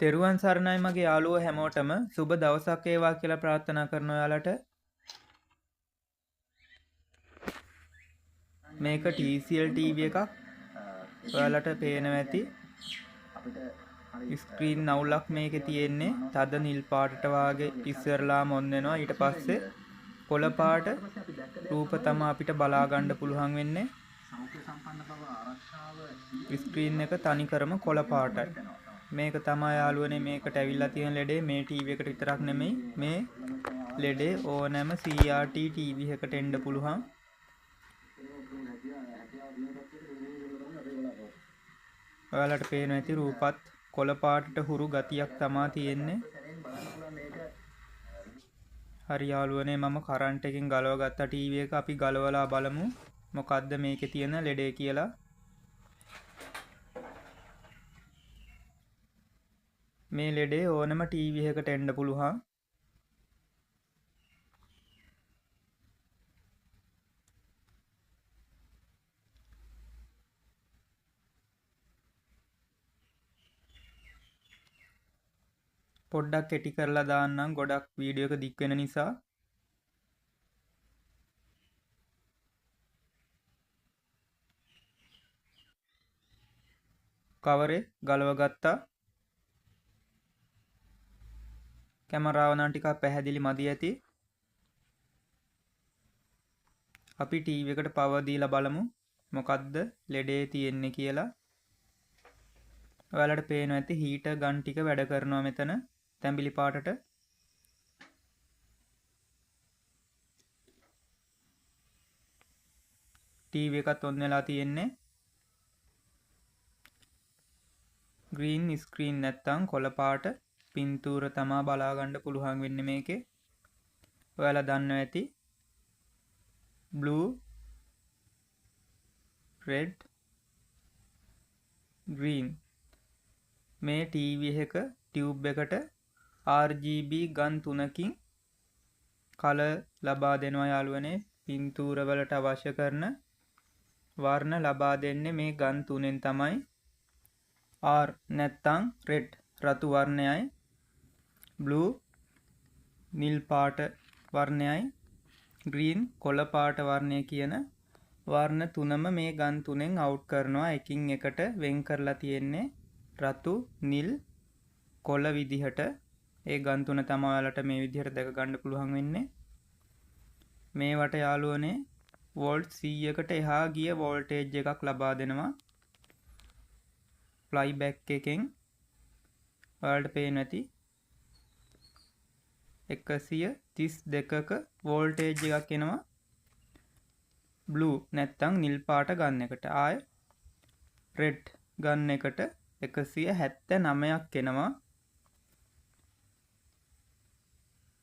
තෙරුවන් සරණයි මගේ යාළුවෝ හැමෝටම සුබ දවසක් වේවා කියලා ප්‍රාර්ථනා කරනවා ඔයාලට. මේක TCL TV එකක්. ඔයාලට පේනවා ඇති. ස්ක්‍රීන් නවුලක් මේකේ තියෙන්නේ. තද නිල් පාටට වාගේ ඉස්සරලාම ඔන් වෙනවා. ඊට පස්සේ කොළ පාට රූප තමයි අපිට බලා ගන්න පුළුවන් වෙන්නේ. ස්ක්‍රීන් එක තනිකරම කොළ පාටයි. මේක තමයි යාළුවනේ මේකට ඇවිල්ලා තියෙන ලෙඩේ. මේ ටීවී එකට විතරක් නෙමෙයි මේ ලෙඩේ ඕනෑම CRT ටීවී එකකට එන්න පුළුවන්. ඔයාලට පේනවා ඇති රූපත් කොළ පාටට හුරු ගතියක් තමයි තියෙන්නේ. හරි යාළුවනේ මම කරන්ට් එකෙන් ගලව ගත්ත ටීවී එක අපි ගලවලා බලමු මොකද්ද මේකේ තියෙන ලෙඩේ කියලා. මේ ලෙඩේ ඕනම ටීවී එකකට එන්න පුළුවන්. පොඩ්ඩක් කෙටි කරලා දාන්නම් ගොඩක් වීඩියෝ එක දික් වෙන නිසා. කවරේ ගලව ගත්තා. කැමරාව නම් ටිකක් පැහැදිලි මදි ඇති. අපි ටීවී එකට පවර් දීලා බලමු මොකද්ද ලෙඩේ තියෙන්නේ කියලා. ඔයාලට පේනවා ඇති හීටර් ගන් ටික වැඩ කරනවා මෙතන තැඹිලි පාටට. ටීවී එකත් ඔන් වෙලා තියෙන්නේ. ග්‍රීන් ස්ක්‍රීන් නැත්තම් කොළ පාට පින්තූර තමා බලා ගන්න පුළුවන් වෙන්නේ මේකේ. ඔයාලා දන්නවා ඇති blue red green මේ ටීවී එක ටියුබ් එකට RGB ගන් 3කින් කලර් ලබා දෙනවා යාළුවනේ. පින්තූර වලට අවශ්‍ය කරන වර්ණ ලබා දෙන්නේ මේ ගන් 3ෙන් තමයි. R නැත්තම් red රතු වර්ණයයි, blue නිල් පාට වර්ණයයි, green කොළ පාට වර්ණය කියන වර්ණ තුනම මේ ගන් 3ෙන් අවුට් කරනවා. එකින් එකට වෙන් කරලා තියෙන්නේ රතු නිල් කොළ විදිහට. ඒ ගන් 3 තමයි ඔයාලට මේ විදිහට දැක ගන්න පුළුවන් වෙන්නේ. මේවට යාළුවනේ වෝල්ට් 100කට එහා ගිය වෝල්ටේජ් එකක් ලබා දෙනවා. ෆ්ලයි බෑක් එකෙන් ඔයාලට පේන්න ඇති 132ක වෝල්ටේජ් එකක් එනවා. බ්ලූ නැත්තම් නිල් පාට ගන්න එකට. ආය රෙඩ් ගන්න එකට 179ක් එනවා.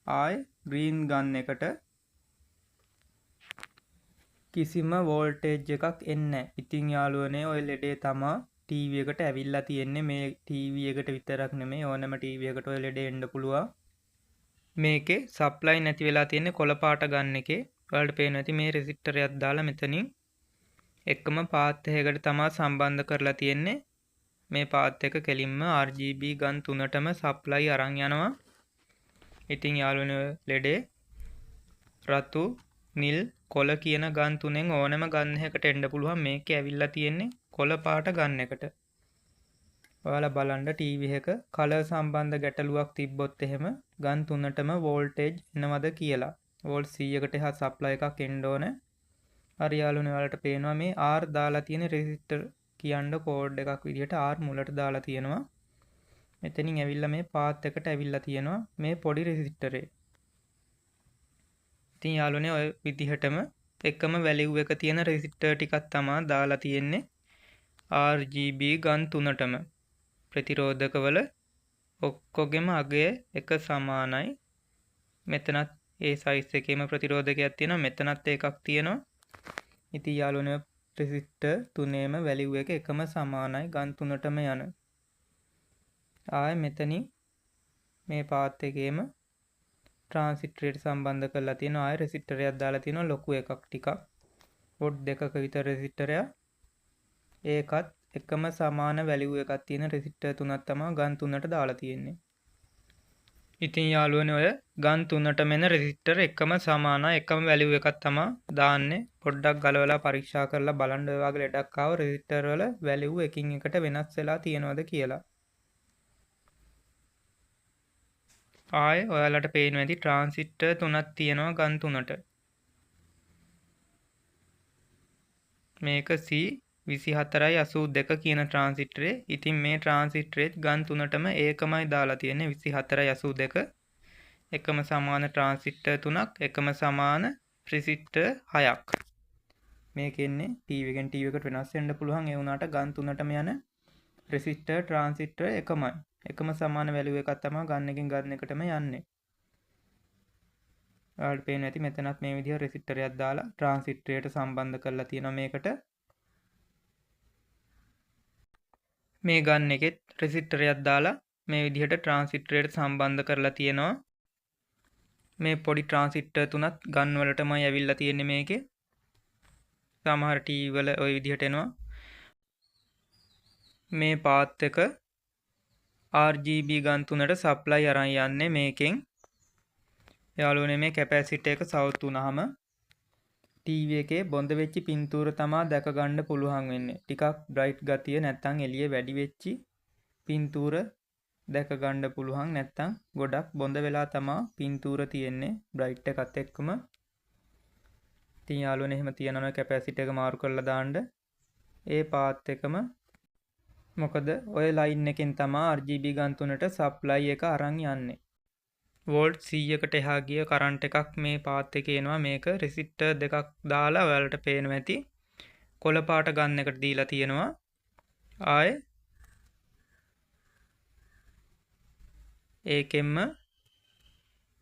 ආය ග්‍රීන් ගන්න එකට කිසිම වෝල්ටේජ් එකක් එන්නේ නැහැ. ඉතින් යාළුවනේ ඔය ලෙඩේ තමා ටීවී එකට ඇවිල්ලා තියෙන්නේ. මේ ටීවී එකට විතරක් නෙමෙයි ඕනම ටීවී එකට ඔය ලෙඩේ එන්න පුළුවන්. මේකේ සප්ලයි නැති වෙලා තියෙන්නේ කොළ පාට ගන්න එකේ. ඔයාලට පේනවා ඇති මේ රෙසිස්ටරයක් දාලා මෙතනින් එකම පාත් එකකට තමයි සම්බන්ධ කරලා තියෙන්නේ. මේ පාත් එක කෙලින්ම RGB ගන් 3ටම සප්ලයි අරන් යනවා. ඉතින් යාළුවනේ ලෙඩේ රතු නිල් කොළ කියන ගන් 3ෙන් ඕනම ගන් එකකට එන්න පුළුවන්. මේකේ ඇවිල්ලා තියෙන්නේ කොළ පාට ගන් එකට. ඔයාලා බලන්න ටීවී එක කලර් සම්බන්ධ ගැටලුවක් තිබ්බොත් එහෙම ගන් 3ටම වෝල්ටේජ් එනවද කියලා. වෝල්ට් 100කට එහා සප්ලයි එකක් එන්න ඕන. හරි යාළුවනේ ඔයාලට පේනවා මේ R දාලා තියෙන රෙසිස්ටර් කියන්න කෝඩ් එකක් විදිහට R මුලට දාලා තියෙනවා. මෙතනින් ඇවිල්ලා මේ පාත් එකට ඇවිල්ලා තියෙනවා මේ පොඩි රෙසිස්ටරේ. ඉතින් යාළුවනේ ඔය විදිහටම එකම වැලියු එක තියෙන රෙසිස්ටර් ටිකක් තමයි දාලා තියෙන්නේ RGB ගන් 3ටම. ප්‍රතිරෝධකවල ඔක්කොගෙම අගය එක සමානයි. මෙතනත් ඒ සයිස් එකේම ප්‍රතිරෝධකයක් තියෙනවා. මෙතනත් එකක් තියෙනවා. ඉතින් යාළුවනේ රෙසිස්ටර් තුනේම වැලියු එක එකම සමානයි ගන් 3ටම යන. ආයෙ මෙතනින් මේ පාත් එකේම ට්‍රාන්සිස්ටරයට සම්බන්ධ කරලා තියෙනවා. ආයෙ රෙසිස්ටරයක් දාලා තියෙනවා ලොකු එකක් ටිකක්. වොට් 2ක විතර රෙසිස්ටරයක්. ඒකත් එකම සමාන වැලියු එකක් තියෙන රෙසිස්ටර් තුනක් තමයි ගන් තුනට දාලා තියෙන්නේ. ඉතින් යාළුවනේ ඔය ගන් තුනටම එන රෙසිස්ටර් එකම සමාන එකම වැලියු එකක් තමයි දාන්නේ. පොඩ්ඩක් ගලවලා පරීක්ෂා කරලා බලන්න ඔය වගේ ලෙඩක් ආව රෙසිස්ටර් වල වැලියු එකින් එකට වෙනස් වෙලා තියෙනවද කියලා. ආයේ ඔයාලට පේනවා ඇති ට්‍රාන්සිස්ටර් තුනක් තියෙනවා ගන් තුනට. මේක C2482 කියන ට්‍රාන්සිස්ටරේ. ඉතින් මේ ට්‍රාන්සිස්ටරේ ගන් තුනටම ඒකමයි දාලා තියෙන්නේ 2482. එකම සමාන ට්‍රාන්සිස්ටර් තුනක් එකම සමාන රෙසිස්ටර් 6ක්. මේකෙන්නේ TV එකෙන් TV එකට වෙනස් වෙන්න පුළුවන්. ඒ වුණාට ගන් තුනටම යන රෙසිස්ටර් ට්‍රාන්සිස්ටර් එකමයි. එකම සමාන වැලියු එකක් තමයි ගන් එකෙන් ගන් එකටම යන්නේ. ඔයාලට පේනවා ඇති මෙතනත් මේ විදිහ රෙසිස්ටරයක් දාලා ට්‍රාන්සිස්ටරයට සම්බන්ධ කරලා තියෙනවා මේකට. මේ ගන් එකෙත් රෙසිස්ටරයක් දාලා මේ විදිහට ට්‍රාන්සිස්ටරයට සම්බන්ධ කරලා තියෙනවා. මේ පොඩි ට්‍රාන්සිස්ටර් තුනත් ගන් වලටමයි ඇවිල්ලා තියෙන්නේ මේකේ. සමහර TV වල ওই විදිහට එනවා. මේ පාත් එක RGB ගන් තුනට සප්ලයි අරන් යන්නේ මේකෙන්. යාළුවනේ මේ කැපැසිටර් එක සවුත් වුණාම TV එකේ බොඳ වෙච්ච පින්තූර තමා දැක ගන්න පුළුවන් වෙන්නේ. ටිකක් බ්‍රයිට් ගතිය නැත්තම් එළිය වැඩි වෙච්චි පින්තූර දැක ගන්න පුළුවන්. නැත්තම් ගොඩක් බොඳ වෙලා තමා පින්තූර තියෙන්නේ බ්‍රයිට් එකත් එක්කම. ඉතින් යාළුවනේ එහෙම තියනවා කැපැසිටර් එක මාරු කරලා දාන්න. ඒ පාත් එකම මොකද ඔය ලයින් එකෙන් තමා RGB ගන් තුනට සප්ලයි එක අරන් යන්නේ. වෝල්ට් 100කට එහා ගිය කරන්ට් එකක් මේ පාත් එකේ එනවා. මේක රෙසිස්ටර් දෙකක් දාලා ඔයාලට පේනවා ඇති. කොළ පාට ගන් එකට දීලා තියෙනවා. ආයේ ඒකෙන්ම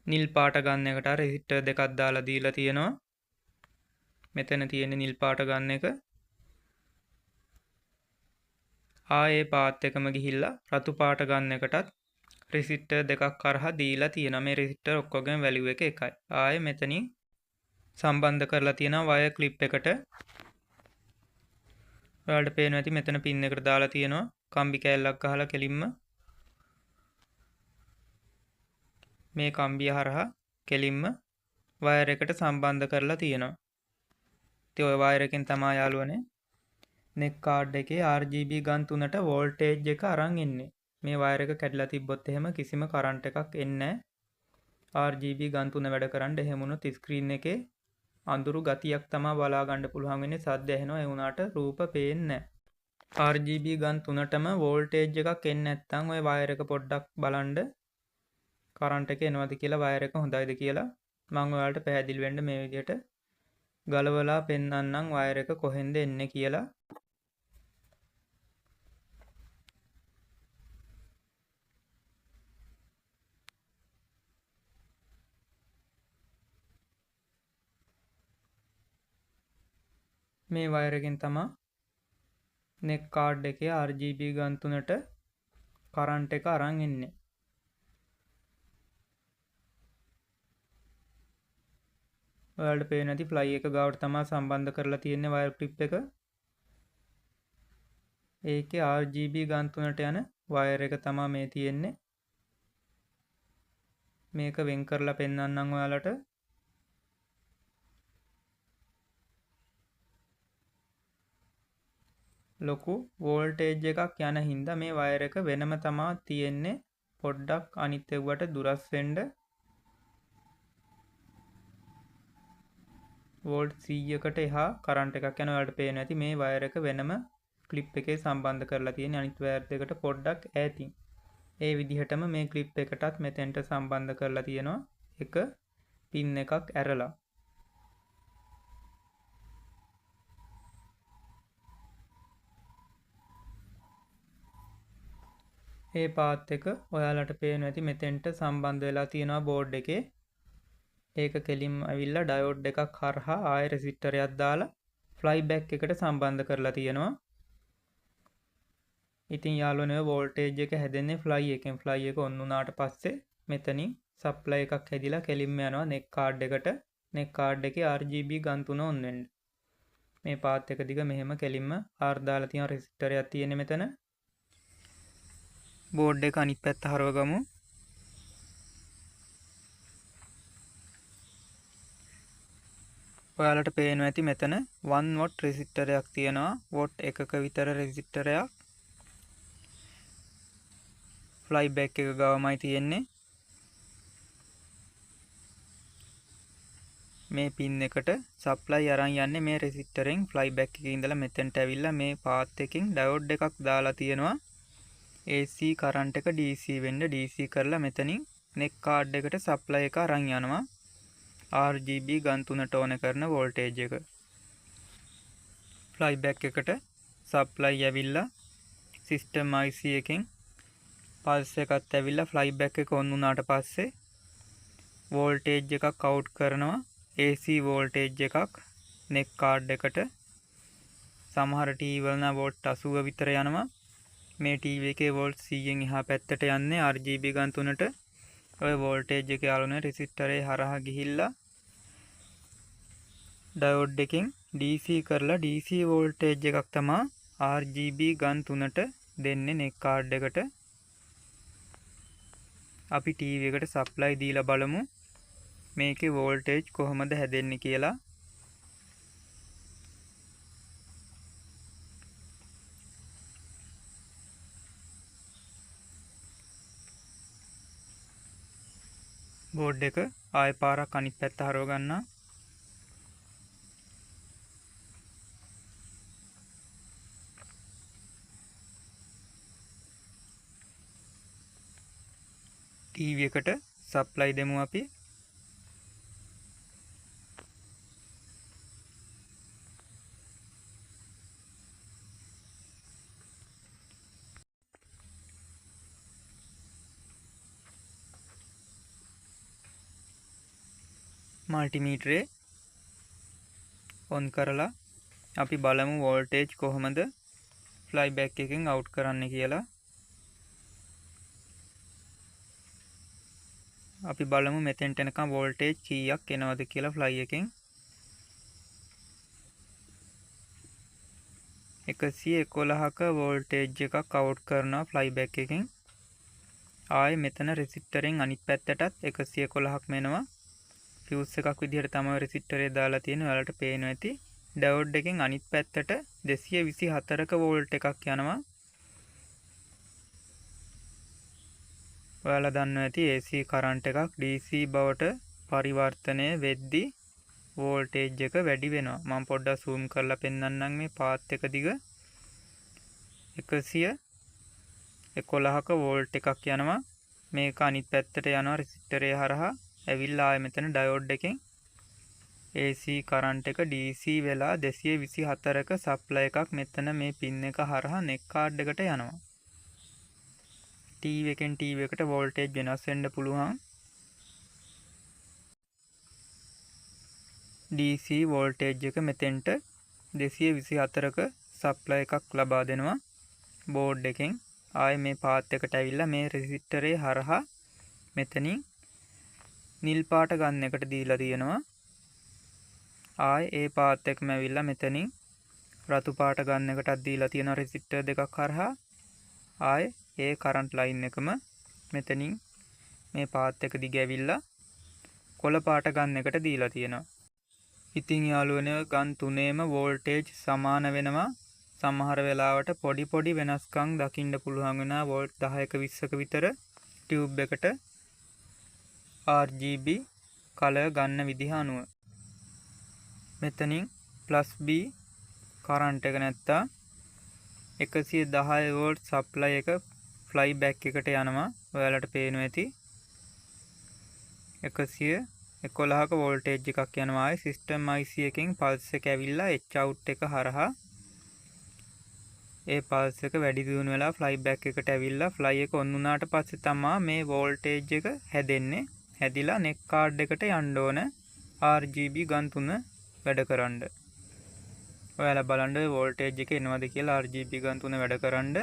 නිල් පාට ගන් එකට රෙසිස්ටර් දෙකක් දාලා දීලා තියෙනවා. මෙතන තියෙන නිල් පාට ගන් එක. ආයේ පාත් එකම ගිහිල්ලා රතු පාට ගන් එකටත් රෙසිස්ටර් දෙකක් කරහා දීලා තියෙනවා. මේ රෙසිස්ටර් ඔක්කොගෙම වැලියු එක එකයි. ආයේ මෙතනින් සම්බන්ධ කරලා තියෙනවා වයර් ක්ලිප් එකට. ඔයාලට පේනවා ඇති මෙතන පින් එකට දාලා තියෙනවා. කම්බි කෑල්ලක් ගහලා කෙලින්ම මේ කම්බිය හරහා කෙලින්ම වයර් එකට සම්බන්ධ කරලා තියෙනවා. ඉතින් ඔය වයර් එකෙන් තමයි යාළුවනේ නෙක් කාඩ් එකේ RGB ගන් තුනට වෝල්ටේජ් එක අරන් එන්නේ. මේ වයර් එක කැඩලා තිබ්බොත් එහෙම කිසිම කරන්ට් එකක් එන්නේ නැහැ. RGB ගන් තුන වැඩ කරන්න එහෙම වුණොත් ස්ක්‍රීන් එකේ අඳුරු ගතියක් තමයි බලා ගන්න පුළුවන් වෙන්නේ. සද්ද ඇහෙනවා ඒ වුණාට රූප පේන්නේ නැහැ. RGB ගන් තුනටම වෝල්ටේජ් එකක් එන්නේ නැත්නම් ඔය වයර් එක පොඩ්ඩක් බලන්න කරන්ට් එක එනවද කියලා වයර් එක හොඳයිද කියලා මම ඔයාලට පැහැදිලි වෙන්න මේ විදිහට ගලවලා පෙන්නන්නම් වයර් එක කොහෙන්ද එන්නේ කියලා. මේ වයර් එකෙන් තමයි නෙක් කාඩ් එකේ RGB ගන් තුනට කරන්ට් එක අරන් එන්නේ. ඔයාලට පේන්නේ නැති ෆ්ලයි එක ගාවට තමයි සම්බන්ධ කරලා තියෙන්නේ වයර් ක්ලිප් එක. ඒකේ RGB ගන් තුනට යන වයර් එක තමයි මේ තියෙන්නේ. මේක වෙන් කරලා පෙන්නන්නම් ඔයාලට. ලොකු වෝල්ටේජ් එකක් යන හින්දා මේ වයර් එක වෙනම තමයි තියෙන්නේ. පොඩ්ඩක් අනිත් ඒවට දුරස් වෙන්න. වෝල්ට් 100කට එහා කරන්ට් එකක් යන ඔයාලට පේනවා ඇති මේ වයර් එක වෙනම ක්ලිප් එකේ සම්බන්ධ කරලා තියෙන්නේ අනිත් වයර් දෙකට පොඩ්ඩක් ඈතින්. ඒ විදිහටම මේ ක්ලිප් එකටත් මෙතෙන්ට සම්බන්ධ කරලා තියෙනවා එක පින් එකක් ඇරලා. ඒ පාත් එක ඔයාලට පේනවා ඇති මෙතෙන්ට සම්බන්ධ වෙලා තියෙනවා බෝඩ් එකේ. ඒක කෙලින්ම ඇවිල්ලා ඩයෝඩ් එකක් හරහා ආයෙ රෙසිස්ටරයක් දාලා ෆ්ලයි බෑක් එකට සම්බන්ධ කරලා තියෙනවා. ඉතින් යාළුවනේ වෝල්ටේජ් එක හැදෙන්නේ ෆ්ලයි එකෙන්. ෆ්ලයි එක ඔන් වුණාට පස්සේ මෙතනින් සප්ලයි එකක් හැදිලා කෙලින්ම යනවා නෙක් කාඩ් එකට. නෙක් කාඩ් එකේ RGB ගන් තුන ඔන් වෙන්න. මේ පාත් එක දිග මෙහෙම කෙලින්ම R දාලා තියෙන රෙසිස්ටරයක් තියෙන්නේ මෙතන. බෝඩ් එක අනිත් පැත්ත හරව ගමු. ඔයාලට පේනවා ඇති මෙතන 1 වොට් රෙසිස්ටරයක් තියෙනවා. වොට් එකක විතර රෙසිස්ටරයක්. ෆ්ලයි බෑක් එක ගාවමයි තියෙන්නේ. මේ පින් එකට සප්ලයි අරන් යන්නේ මේ රෙසිස්ටරෙන් ෆ්ලයි බෑක් එකේ ඉඳලා මෙතෙන්ට ඇවිල්ලා මේ පාත් එකකින් ඩයෝඩ් එකක් දාලා තියෙනවා. AC කරන්ට් එක DC වෙන්න DC කරලා මෙතනින් නෙක් කාඩ් එකට සප්ලයි එක අරන් යනවා. RGB ගන් 3ට ඕන කරන වෝල්ටේජ් එක. ෆ්ලයි බෑක් එකට සප්ලයි ඇවිල්ලා සිස්ටම් IC එකෙන් පල්ස් එකත් ඇවිල්ලා ෆ්ලයි බෑක් එක ඔන් වුණාට පස්සේ වෝල්ටේජ් එකක් අවුට් කරනවා. AC වෝල්ටේජ් එකක් නෙක් කාඩ් එකට. සමහර TV වල නම් වෝල්ට් 80 විතර යනවා. මේ TV එකේ වෝල්ට් 100න් එහා පැත්තට යන්නේ RGB ගන් 3ට. ඔය වෝල්ටේජ් එක යාළුවනේ රෙසිස්ටරේ හරහා ගිහිල්ලා ඩයෝඩ් එකෙන් DC කරලා DC වෝල්ටේජ් එකක් තමයි RGB ගන් 3ට දෙන්නේ නෙක් කාඩ් එකට. අපි TV එකට සප්ලයි දීලා බලමු මේකේ වෝල්ටේජ් කොහොමද හැදෙන්නේ කියලා. බෝඩ් එක ආයෙ පාරක් අනිත් පැත්ත හරව ගන්නවා. TV එකට සප්ලයි දෙමු අපි. මල්ටිමීටරේ ඔන් කරලා අපි බලමු වෝල්ටේජ් කොහොමද ෆ්ලයි බෑක් එකෙන් අවුට් කරන්න කියලා. අපි බලමු මෙතෙන්ට එනකම් වෝල්ටේජ් කීයක් එනවද කියලා ෆ්ලයි එකෙන්. 111ක වෝල්ටේජ් එකක් අවුට් කරනවා ෆ්ලයි බෑක් එකෙන්. ආයෙ මෙතන රෙසිස්ටරෙන් අනිත් පැත්තටත් 111ක් මෙනවා. ෆියුස් එකක් විදිහට තමයි රෙසිස්ටරේ දාලා තියෙන්නේ. ඔයාලට පේනවා ඇති. ඩයෝඩ් එකෙන් අනිත් පැත්තට 224ක වෝල්ට් එකක් යනවා. ඔයාලා දන්නවා ඇති AC කරන්ට් එකක් DC බවට පරිවර්තනය වෙද්දී වෝල්ටේජ් එක වැඩි වෙනවා. මම පොඩ්ඩක් zoom කරලා පෙන්නන්නම් මේ පාත් එක දිග 111ක වෝල්ට් එකක් යනවා. මේක අනිත් පැත්තට යනවා රෙසිස්ටරේ හරහා. ඇවිල්ලා ආයෙ මෙතන ඩයෝඩ් එකෙන් AC කරන්ට් එක DC වෙලා 224ක සප්ලයි එකක් මෙතන මේ පින් එක හරහා නෙක් කාඩ් එකට යනවා. TV එකෙන් TV එකට වෝල්ටේජ් වෙනස් වෙන්න පුළුවන්. DC වෝල්ටේජ් එක මෙතෙන්ට 224ක සප්ලයි එකක් ලබා දෙනවා බෝඩ් එකෙන්. ආයෙ මේ පාත් එකට ඇවිල්ලා මේ රෙසිස්ටරේ හරහා මෙතනින් නිල් පාට ගන්න එකට දීලා තියෙනවා. ආයෙ ඒ පාත් එකම ඇවිල්ලා මෙතනින් රතු පාට ගන්න එකටත් දීලා තියෙනවා රෙසිස්ටර් දෙකක් හරහා. ආයෙ ඒ කරන්ට් ලයින් එකම මෙතනින් මේ පාත් එක දිග ඇවිල්ලා කොළ පාට ගන්න එකට දීලා තියෙනවා. ඉතින් යාළුවනේ ගන් තුනේම වෝල්ටේජ් සමාන වෙනවා. සමහර වෙලාවට පොඩි වෙනස්කම් දකින්න පුළුවන් වෙනවා. වෝල්ට් 10ක 20ක විතර ටියුබ් එකට RGB කලර් ගන්න විදිහ අනුව. මෙතනින් +B කරන්ට් එක නැත්තා 110 වෝල්ට් සප්ලයි එක ෆ්ලයි බෑක් එකට යනවා. ඔයාලට පේනවා ඇති 111ක වෝල්ටේජ් එකක් යනවා. ආයේ සිස්ටම් IC එකෙන් පල්ස් එක ඇවිල්ලා H out එක හරහා ඒ පල්ස් එක වැඩි දියුණු වෙලා ෆ්ලයි බෑක් එකට ඇවිල්ලා ෆ්ලයි එක ඔන් වුණාට පස්සේ තමයි මේ වෝල්ටේජ් එක හැදෙන්නේ. හැදිලා නෙක් කාඩ් එකට යන්න ඕන RGB ගන් 3 වැඩ කරන්න. ඔයාලා බලන්න වෝල්ටේජ් එක එනවද කියලා RGB ගන් 3 වැඩ කරන්න.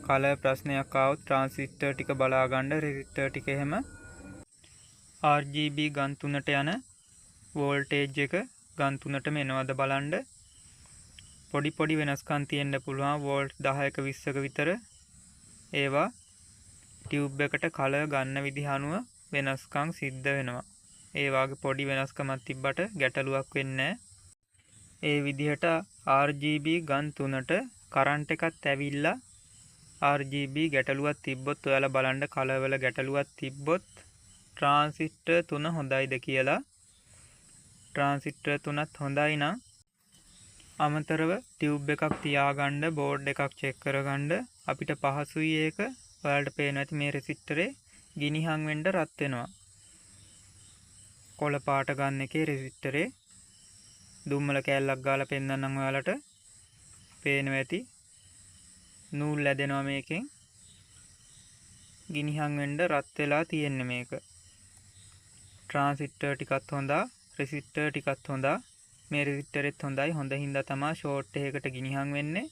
කලර් ප්‍රශ්නයක් ආවොත් ට්‍රාන්සිස්ටර් ටික බලා ගන්න. රෙසිස්ටර් ටික එහෙම RGB ගන් 3ට යන වෝල්ටේජ් එක ගන් 3ටම එනවද බලන්න. පොඩි වෙනස්කම් තියෙන්න පුළුවන් වෝල්ට් 10ක 20ක විතර. ඒවා ටියුබ් එකට කලර් ගන්න විදිහ අනුව වෙනස්කම් සිද්ධ වෙනවා. ඒ වගේ පොඩි වෙනස්කමක් තිබ්බට ගැටලුවක් වෙන්නේ ඒ විදිහට RGB ගන් තුනට කරන්ට් එකක් ඇවිල්ලා RGB ගැටලුවක් තිබ්බොත් ඔයාලා බලන්න කලර් වල ගැටලුවක් තිබ්බොත් ට්‍රාන්සිස්ටර් 3 හොඳයිද කියලා. ට්‍රාන්සිස්ටර් 3ත් හොඳයි නම් අමතරව ටියුබ් එකක් තියාගන්න බෝඩ් එකක් චෙක් කරගන්න අපිට පහසුයි. ඒක ඔයාලට පේනවා ඇති මේ රෙසිස්ටරේ ගිනිහන් වෙන්න රත් වෙනවා. කොළ පාට ගන්න එකේ රෙසිස්ටරේ දුම්මල කෑල්ලක් ගාලා පෙන්නන්නම් ඔයාලට පේනවා ඇති. නූල් ඇදෙනවා මේකෙන්. ගිනිහන් වෙන්න රත් වෙලා තියෙන්නේ මේක. ට්‍රාන්සිස්ටර් ටිකත් හොඳා, රෙසිස්ටර් ටිකත් හොඳා. මේ රෙසිස්ටරෙත් හොඳයි. හොඳ හින්දා තමයි ෂෝට් එකකට ගිනිහන් වෙන්නේ.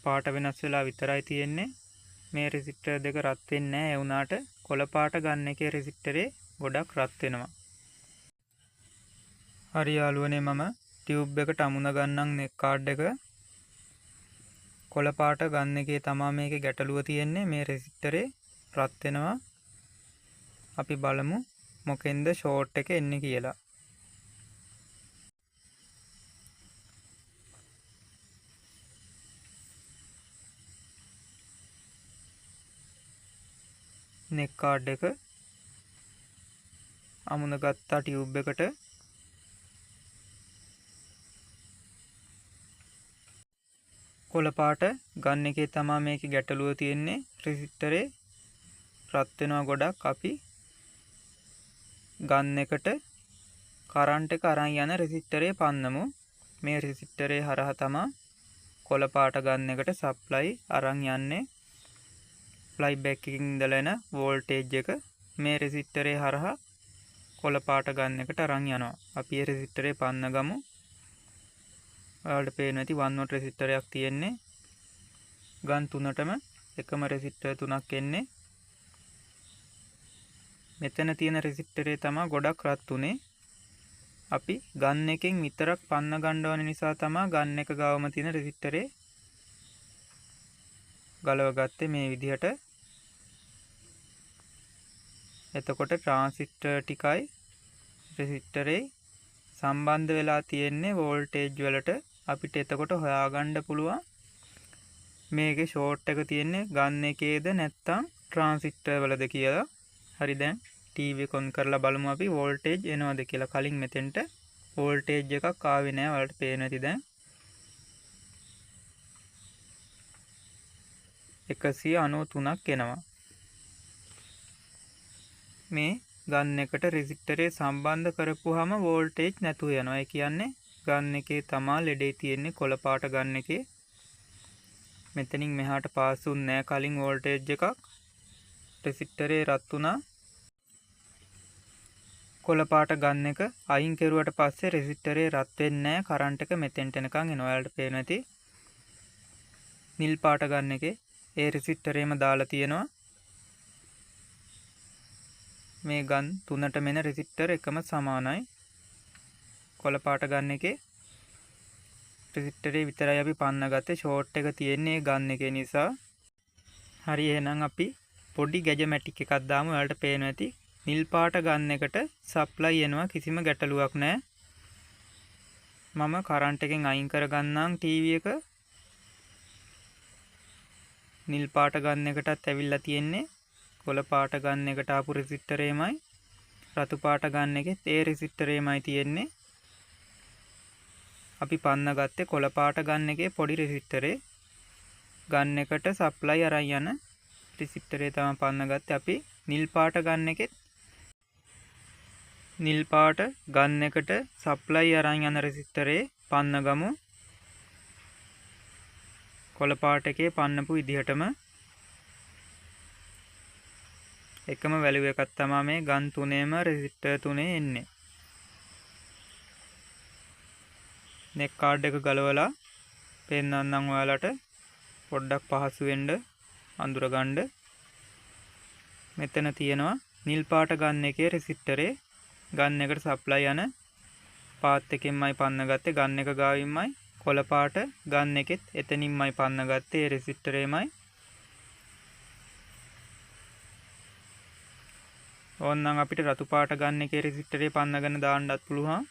පාට වෙනස් වෙලා විතරයි තියෙන්නේ. මේ රෙසිස්ටර් දෙක රත් වෙන්නේ නැහැ. ඒ වුණාට කොළ පාට ගන්න එකේ රෙසිස්ටරේ ගොඩක් රත් වෙනවා. හරි යාළුවනේ මම ටියුබ් එකට අමුණ ගන්නම් නෙක් කාඩ් එක. කොළ පාට ගන්න එකේ තමයි මේකේ ගැටලුව තියෙන්නේ. මේ රෙසිස්ටරේ රත් වෙනවා. අපි බලමු මොකෙන්ද ෂෝට් එක එන්නේ කියලා. නෙක් කාඩ් එක අමුණ ගත්තා ටියුබ් එකට. කොළ පාට ගන්න එකේ තමයි මේකේ ගැටලුව තියෙන්නේ. රෙසිස්ටරේ රත් වෙනවා ගොඩක්. අපි ගන්න එකට කරන්ට් එක අරන් යන රෙසිස්ටරේ පන්නමු. මේ රෙසිස්ටරේ හරහා තමයි කොළ පාට ගන්න එකට සප්ලයි අරන් යන්නේ. ෆ්ලයි බෑක් එකකින් ඉඳලා එන වෝල්ටේජ් එක මේ රෙසිස්ටරේ හරහා කොළ පාට ගන්න එකට අරන් යනවා. අපි මේ රෙසිස්ටරේ පන්න ගමු. ඔයාලට පේනවා ඇති 1 වොට් රෙසිස්ටරයක් තියෙන්නේ. ගන් තුනටම එකම රෙසිස්ටර් තුනක් එන්නේ. මෙතන තියෙන රෙසිස්ටරේ තමයි ගොඩක් රත් උනේ. අපි ගන් එකෙන් විතරක් පන්න ගන්න ඕන නිසා තමයි ගන් එක ගාවම තියෙන රෙසිස්ටරේ ගලව ගත්තේ මේ විදිහට. එතකොට ට්‍රාන්සිස්ටර් ටිකයි රෙසිස්ටරේ සම්බන්ධ වෙලා තියෙන්නේ වෝල්ටේජ් වලට. අපිට එතකොට හොයාගන්න පුළුවන් මේකේ ෂෝට් එක තියෙන්නේ ගන් එකේද නැත්නම් ට්‍රාන්සිස්ටර් වලද කියලා. හරි දැන් ටීවී එක ඔන් කරලා බලමු අපි වෝල්ටේජ් එනවද කියලා. කලින් මෙතෙන්ට වෝල්ටේජ් එකක් ආවේ නැහැ. ඔයාලට පේනවා ඇති දැන් 193ක් එනවා. මේ ගන් එකට රෙසිස්ටරේ සම්බන්ධ කරපුවාම වෝල්ටේජ් නැතුව යනවා. ඒ කියන්නේ ගන් එකේ තමා ලෙඩේ තියෙන්නේ කොළ පාට ගන් එකේ. මෙතනින් මෙහාට පාස් වුන්නේ නැහැ කලින් වෝල්ටේජ් එකක්. රෙසිස්ටරේ රත් වුණා. කොළ පාට ගන් එක අයින් කෙරුවට පස්සේ රෙසිස්ටරේ රත් වෙන්නේ නැහැ. කරන්ට් එක මෙතෙන්ට එනකන් එනවා. ඔයාලට පේනවා ඇති. නිල් පාට ගන් එකේ ඒ රෙසිස්ටරේම දාලා තියෙනවා. මේ ගන් තුනට මෙන රෙසිස්ටර් එකම සමානයි. කොළ පාට ගන්න එකේ රෙසිස්ටරේ විතරයි අපි පන්න ගත්තේ. ෂෝට් එක තියෙන්නේ ගන් එකේ නිසා. හරි එහෙනම් අපි පොඩි ගැජමැටික් එකක් දාමු. ඔයාලට පේනවා ඇති. නිල් පාට ගන් එකට සප්ලයි එනවා. කිසිම ගැටලුවක් නැහැ. මම කරන්ට් එකෙන් අයින් කරගන්නම් ටීවී එක. නිල් පාට ගන් එකටත් ඇවිල්ලා තියෙන්නේ කොළ පාට ගන්න එකට ආපු රෙසිස්ටරේමයි. රතු පාට ගන්න එකෙත් ඒ රෙසිස්ටරේමයි තියෙන්නේ. අපි පන්න ගත්තේ කොළ පාට ගන්න එකේ පොඩි රෙසිස්ටරේ. ගන්න එකට සප්ලයි අරන් යන රෙසිස්ටරේ තමයි පන්න ගත්තේ. අපි නිල් පාට ගන්න එකෙත් නිල් පාට ගන්න එකට සප්ලයි අරන් යන රෙසිස්ටරේ පන්න ගමු. කොළ පාට එකේ පන්නපු විදිහටම එකම වැලියු එකක් තමයි මේ ගන් තුනේම රෙසිස්ටර් තුනේ එන්නේ. නෙක් කාඩ් එක ගලවලා පෙන්නන්නම් ඔයාලට පොඩ්ඩක් පහසු වෙන්න අඳුර ගන්න. මෙතන තියෙනවා නිල් පාට ගන්න එකේ රෙසිස්ටරේ ගන් එකට සප්ලයි යන පාත් එකෙන්මයි පන්න ගත්තේ ගන්න එක ගාවින්මයි කොළ පාට ගන්න එකෙත් එතනින්මයි පන්න ගත්තේ ඒ රෙසිස්ටරේමයි ඕනනම් අපිට රතු පාට ගන්න එකේ රෙසිස්ටරේ පන්නගෙන දාන්නත් පුළුවන්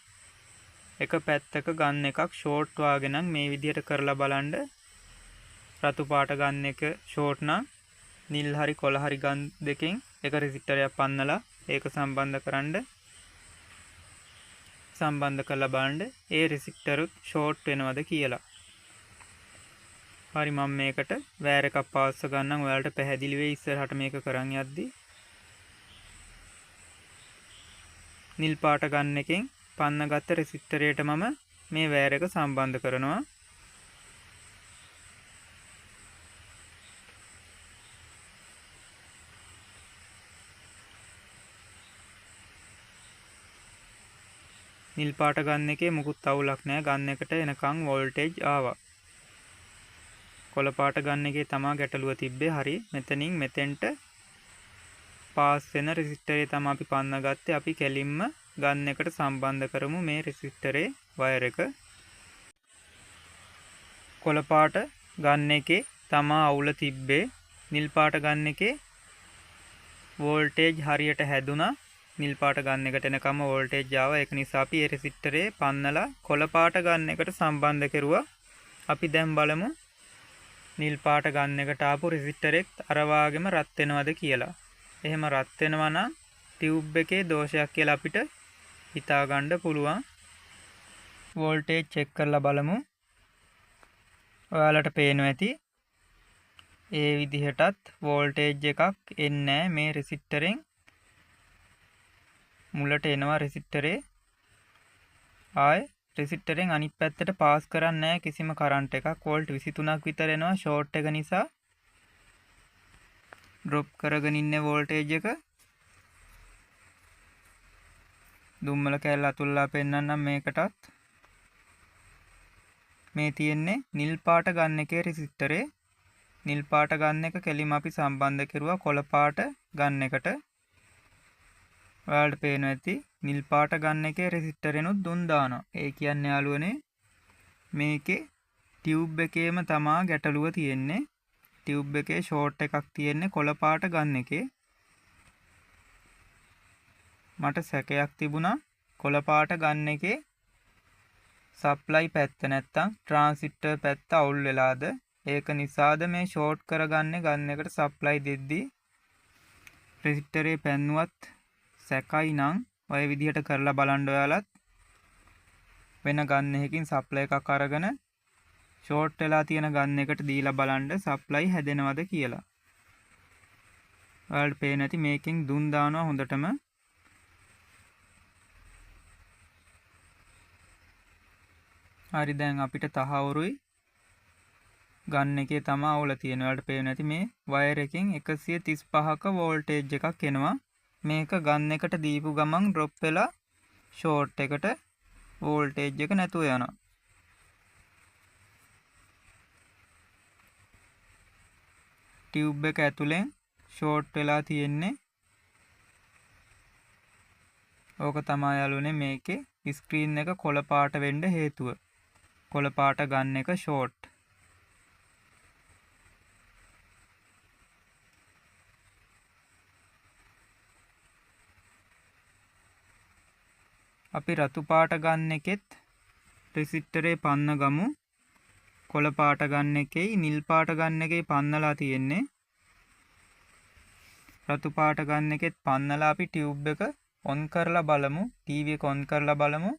එක පැත්තක ගන්න එකක් ෂෝට් වාගේ නම් මේ විදිහට කරලා බලන්න රතු පාට ගන්න එක ෂෝට් නම් නිල් හරි කොළ හරි ගන් දෙකෙන් එක රෙසිස්ටරයක් පන්නලා ඒක සම්බන්ධ කරලා බලන්න ඒ රෙසිස්ටරුත් ෂෝට් වෙනවද කියලා. හරි මම මේකට වයර් එකක් පාස්ස ගන්නම් ඔයාලට පැහැදිලි වෙයි ඉස්සරහට මේක කරන් යද්දී. නිල් පාට ගන්න එකෙන් පන්න ගත්ත රෙසිස්ටරයට මම මේ වයර් එක සම්බන්ධ කරනවා. නිල් පාට ගන්න එකේ මුකුත් අවුලක් නැහැ ගන්න එකට එනකන් වෝල්ටේජ් ආවා. කොළ පාට ගන්න එකේ තමා ගැටලුව තිබ්බේ. හරි මෙතනින් මෙතෙන්ට පාස් වෙන රෙසිස්ටරේ තමයි අපි පන්න ගත්තේ. අපි කෙලින්ම ගන්න එකට සම්බන්ධ කරමු මේ රෙසිස්ටරේ වයර් එක. කොළ පාට ගන්න එකේ තමා අවුල තිබ්බේ. නිල් පාට ගන්න එකේ වෝල්ටේජ් හරියට හැදුනා. නිල් පාට ගන්න එකට එනකම වෝල්ටේජ් ආවා. ඒක නිසා අපි ඒ රෙසිස්ටරේ පන්නලා කොළ පාට ගන්න එකට සම්බන්ධ කරුවා. අපි දැන් බලමු නිල් පාට ගන්න එකට ආපු රෙසිස්ටරෙත් අර වාගෙම රත් වෙනවද කියලා. එහෙම රත් වෙනවා නම් ටියුබ් එකේ දෝෂයක් කියලා අපිට හිතා ගන්න පුළුවන්. වෝල්ටේජ් චෙක් කරලා බලමු. ඔයාලට පේනවා ඇති ඒ විදිහටත් වෝල්ටේජ් එකක් එන්නේ මේ රෙසිස්ටරෙන්. මුලට එනවා රෙසිස්ටරේ. ආයි රෙසිස්ටරෙන් අනිත් පැත්තට පාස් කරන්නේ නැහැ කිසිම කරන්ට් එකක්. වෝල්ට් 23ක් විතර එනවා ෂෝට් එක නිසා. ඩ්‍රොප් කරගෙන ඉන්නේ වෝල්ටේජ් එක. දුම්මල කැල්ල අතුල්ලා පෙන්නන්නම් මේකටත්. මේ තියෙන්නේ නිල් පාට ගන්න එකේ රෙසිස්ටරේ. නිල් පාට ගන්න එක කෙලිම අපි සම්බන්ධ කරුවා කොළ පාට ගන්න එකට. ඔයාලට පේනවා ඇති නිල් පාට ගන්න එකේ රෙසිස්ටරෙනුත් දුන් දානවා. ඒ කියන්නේ යාළුවනේ මේකේ ටියුබ් එකේම තමා ගැටලුව තියෙන්නේ. ටියුබ් එකේ ෂෝට් එකක් තියෙන්නේ කොළ පාට ගන්න එකේ. මට සැකයක් තිබුණා කොළ පාට ගන්න එකේ සප්ලයි පැත්ත නැත්තම් ට්‍රාන්සිස්ටර් පැත්ත අවුල් වෙලාද ඒක නිසාද මේ ෂෝට් කරගන්නේ ගන්න එකට සප්ලයි දෙද්දී. රෙසිස්ටරේ පැන්නුවත් සැකයි නම් ඔය විදිහට කරලා බලන්න ඔයාලත්. වෙන ගන්න එකකින් සප්ලයි එකක් අරගෙන ෂෝට් වෙලා තියෙන ගන්න එකට දීලා බලන්න සප්ලයි හැදෙනවද කියලා. ඔයාලට පේන්නේ නැති මේකෙන් දුන් දානවා හොඳටම. හරි දැන් අපිට තහවුරුයි ගන්න එකේ තමයි අවුල තියෙන්නේ. ඔයාලට පේන්නේ නැති මේ වයර් එකෙන් 135ක වෝල්ටේජ් එකක් එනවා. මේක ගන්න එකට දීපු ගමන් ඩ්‍රොප් වෙලා ෂෝට් එකට වෝල්ටේජ් එක නැතුව යනවා. ටියුබ් එක ඇතුලෙන් ෂෝට් වෙලා තියෙන්නේ. ඕක තමයි යාළුවනේ මේකේ ස්ක්‍රීන් එක කොළ පාට වෙන්න හේතුව. කොළ පාට ගන්න එක ෂෝට්. අපි රතු පාට ගන්න එකෙත් රෙසිස්ටරේ පන්න ගමු. කොළ පාට ගන්න එකේ නිල් පාට ගන්න එකේ පන්නලා තියෙන්නේ. රතු පාට ගන්න එකෙත් පන්නලා අපි ටියුබ් එක ඔන් කරලා බලමු. ටීවී එක ඔන් කරලා බලමු.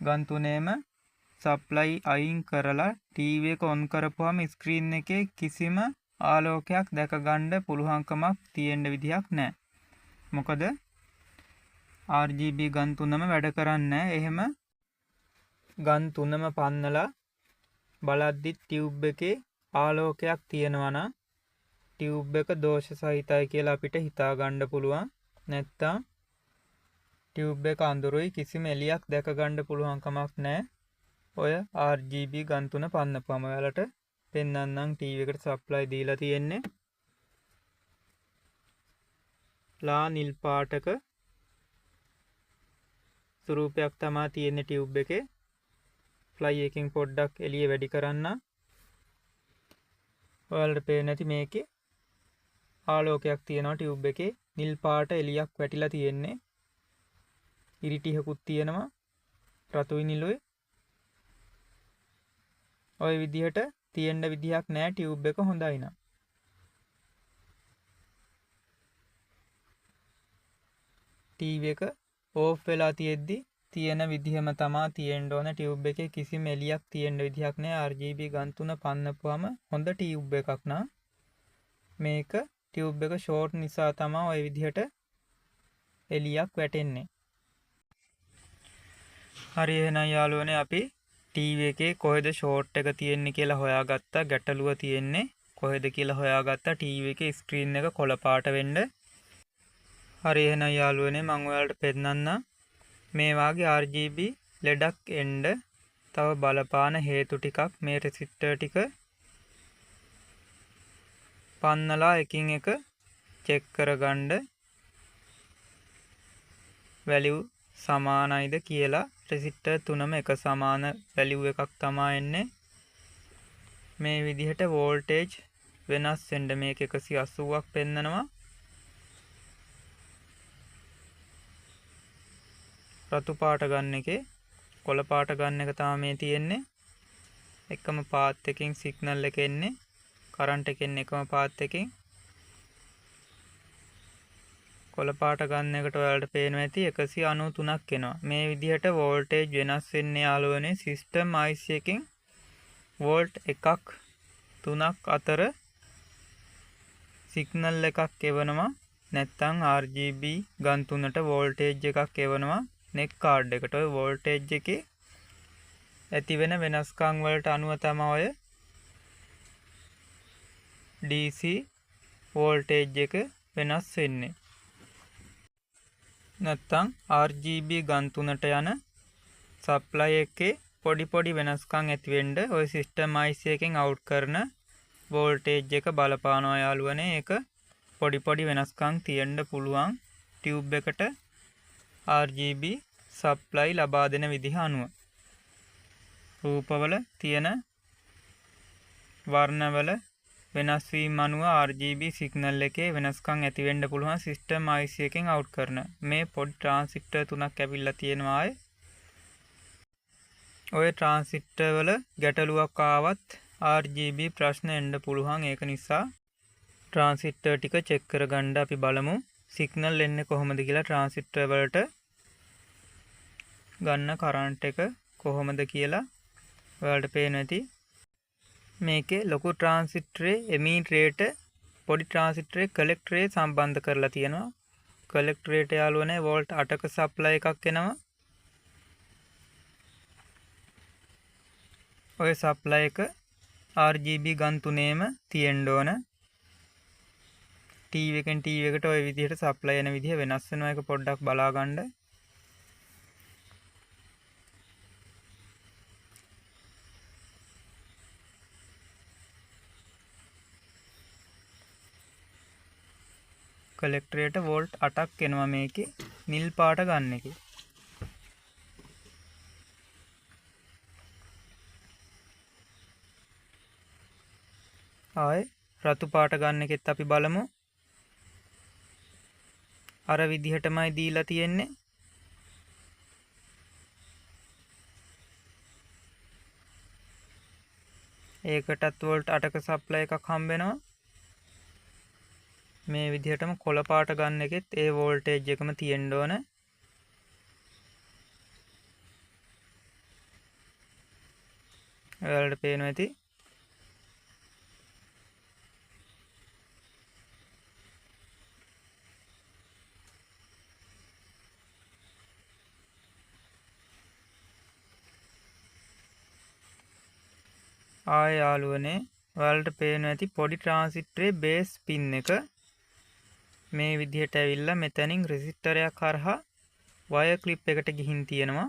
ගන් තුනේම සප්ලයි අයින් කරලා ටීවී එක ඔන් කරපුවාම ස්ක්‍රීන් එකේ කිසිම ආලෝකයක් දැක ගන්න පුළුවන්කමක් තියෙන්න විදිහක් නැහැ. මොකද RGB ගන් තුනම වැඩ කරන්නේ එහෙම ගන් තුනම පන්නලා බලද්දි ටියුබ් එකේ ආලෝකයක් තියෙනවා නම් ටියුබ් එක දෝෂ සහිතයි කියලා අපිට හිතා ගන්න පුළුවන්. නැත්තම් ටියුබ් එක අඳුරුයි කිසිම එළියක් දැක ගන්න පුළුවන් කමක් නැහැ. ඔය RGB ගන් තුන පන්නපුවම ඔයාලට පෙන්වන්නම් ටීවී එකට සප්ලයි දීලා තියෙන්නේ. ලා නිල් පාටක ස්වරූපයක් තමයි තියෙන්නේ ටියුබ් එකේ. ෆ්ලයි එකකින් පොඩ්ඩක් එළිය වැඩි කරන්න. ඔයාලට පේන්නේ නැති මේකේ ආලෝකයක් තියෙනවා ටියුබ් එකේ. නිල් පාට එළියක් වැටිලා තියෙන්නේ. ඉරිටිහකුත් තියෙනවා. රතුයි නිලුයි. ওই විදිහට තියෙන්න විදිහක් නැහැ ටියුබ් එක හොඳයි නම්. ටීවී එක ඕෆ් වෙලා තියෙද්දි තියෙන විදිහම තමයි තියෙන්න ඕන. ටියුබ් එකේ කිසිම එළියක් තියෙන්න විදිහක් නැහැ. RGB ගන් 3 පන්නපුවම හොඳ ටියුබ් එකක් නා. මේක ටියුබ් එක ෂෝට් නිසා තමයි ওই විදිහට එළියක් වැටෙන්නේ. හරි එහෙනම් යාළුවනේ අපි ටීවී එකේ කොහෙද ෂෝට් එක තියෙන්නේ කියලා හොයාගත්තා. ගැටලුව තියෙන්නේ කොහෙද කියලා හොයාගත්තා. ටීවී එකේ ස්ක්‍රීන් එක කොළ පාට වෙන්න. හරි එහෙනම් යාළුවනේ මම ඔයාලට පෙන්නන්නම් මේ වාගේ RGB ලෙඩක් එන්න තව බලපාන හේතු ටිකක්. මේ රෙසිස්ටර් ටික පන්නලා එකින් එක චෙක් කරගන්න වැලියු සමානයිද කියලා. රෙසිස්ටර් තුනම එක සමාන වැලියු එකක් තමයි එන්නේ. මේ විදිහට වෝල්ටේජ් වෙනස් වෙන්න මේක 180ක් පෙන්නනවා. රතු පාට ගන්න එකේ කොළ පාට ගන්න එක තමයි මේ තියෙන්නේ. එකම පාත් එකකින් සිග්නල් එක එන්නේ. කරන්ට් එකෙන් එකම පාත් එකකින්. කොළ පාට ගන්න එකට ඔයාලට පේනවා ඇති 193ක් එනවා. මේ විදිහට වෝල්ටේජ් වෙනස් වෙන්නේ යාළුවනේ සිස්ටම් IC එකකින් වෝල්ට් 1ක් 3ක් අතර සිග්නල් එකක් එවනවා. නැත්නම් RGB ගන් 3ට වෝල්ටේජ් එකක් එවනවා. නෙක් කාඩ් එකට ඔය වෝල්ටේජ් එකේ ඇති වෙන වෙනස්කම් වලට අනුව තමයි ඔය DC වෝල්ටේජ් එක වෙනස් වෙන්නේ. නැත්නම් RGB ගන් 3ට යන සප්ලයි එකේ පොඩි වෙනස්කම් ඇති වෙන්න ඔය සිස්ටම් IC එකෙන් අවුට් කරන වෝල්ටේජ් එක බලපානවා යාළුවනේ. ඒක පොඩි වෙනස්කම් තියෙන්න පුළුවන් ටියුබ් එකට RGB සප්ලයි ලබා දෙන විදිහ අනුව. රූපවල තියෙන වර්ණවල වෙනස් වීම අනුව RGB සිග්නල් එකේ වෙනස්කම් ඇති වෙන්න පුළුවන් සිස්ටම් IC එකෙන් අවුට් කරන. මේ පොඩි ට්‍රාන්සිස්ටර් තුනක් ඇවිල්ලා තියෙනවා ආයේ. ඔය ට්‍රාන්සිස්ටර් වල ගැටලුවක් ආවත් RGB ප්‍රශ්න එන්න පුළුවන්. ඒක නිසා ට්‍රාන්සිස්ටර් ටික චෙක් කරගන්න අපි බලමු. සිග්නල් එන්නේ කොහොමද කියලා ට්‍රාන්සිස්ටර් වලට ගන්න කරන්ට් එක කොහොමද කියලා ඔයාලට පේනවා ඇති. මේකේ ලොකු ට්‍රාන්සිස්ටරේ එමීටරේට පොඩි ට්‍රාන්සිස්ටරේ කලෙක්ටරේ සම්බන්ධ කරලා තියෙනවා. කලෙක්ටරේට යාළුවනේ වෝල්ට් 8ක සප්ලයි එකක් එනවා. ඔය සප්ලයි එක RGB ගන් 3ේම තියෙන්න ඕන. ටීවී එකෙන් ටීවී එකට ඔය විදිහට සප්ලයි යන විදිහ වෙනස් වෙනවා. ඒක පොඩ්ඩක් බලා ගන්න. කලෙක්ටරේට වෝල්ට් 8ක් එනවා මේකේ නිල් පාට ගන්න එකේ. ආයේ රතු පාට ගන්න එකෙත් අපි බලමු. අර විදිහටමයි දීලා තියෙන්නේ. ඒකටත් වෝල්ට් 8ක සප්ලයි එකක් හම්බ වෙනවා. මේ විදිහටම කොළ පාට ගන්න එකෙත් ඒ වෝල්ටේජ් එකම තියෙන්න ඕන. ඔයාලට පේනවා ඇති. ආය යාළුවනේ ඔයාලට පේනවා ඇති පොඩි ට්‍රාන්සිස්ටරේ බේස් පින් එක මේ විදිහට ඇවිල්ලා මෙතනින් රෙසිස්ටරයක් හරහා වයර් ක්ලිප් එකට ගිහින් තියෙනවා.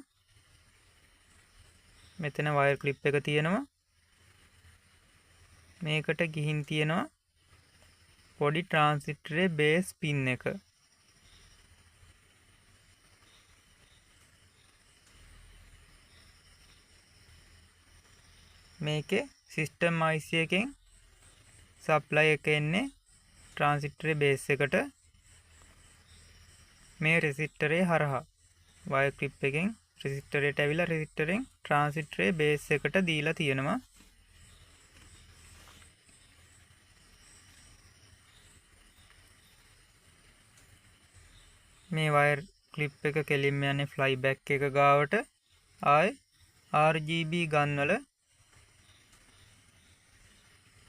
මෙතන වයර් ක්ලිප් එක තියෙනවා. මේකට ගිහින් තියෙනවා පොඩි ට්‍රාන්සිස්ටරේ බේස් පින් එක. මේකේ සිස්ටම් IC එකෙන් සප්ලයි එක එන්නේ ට්‍රාන්සිස්ටරේ බේස් එකට මේ රෙසිස්ටරේ හරහා වයර් ක්ලිප් එකෙන් රෙසිස්ටරේට ඇවිල්ලා රෙසිස්ටරෙන් ට්‍රාන්සිස්ටරේ බේස් එකට දීලා තියෙනවා. මේ වයර් ක්ලිප් එක කෙලින්ම යන්නේ ෆ්ලයි බෑක් එක ගාවට ආයි RGB ගන්වල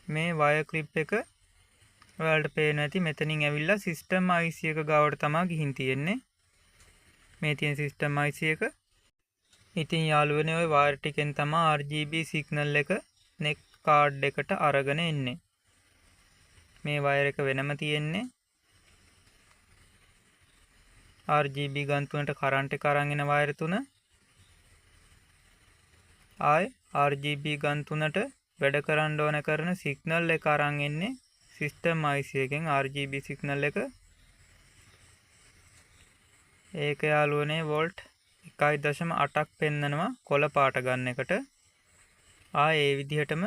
මේ වයර් ක්ලිප් එක ඔයාලට පේන ඇති මෙතනින් ඇවිල්ලා සිස්ටම් IC එක ගාවට තමයි ගිහින් තියෙන්නේ. මේ තියෙන සිස්ටම් IC එක. ඉතින් යාළුවනේ ওই වයර් ටිකෙන් තමයි RGB සිග්නල් එක නෙක් කාඩ් එකට අරගෙන එන්නේ. මේ වයර් එක වෙනම තියෙන්නේ RGB ගන් තුනට කරන්ට් එක අරන් එන වයර් තුන. ආයි RGB ගන් තුනට වැඩ කරන්න ඕන කරන සිග්නල් එක අරන් එන්නේ සිස්ටම් IC එකෙන් RGB සිග්නල් එක. ඒක යාළුවනේ වෝල්ට් 1.8ක් පෙන්නනවා කොළ පාට ගන්න එකට. ඒ විදිහටම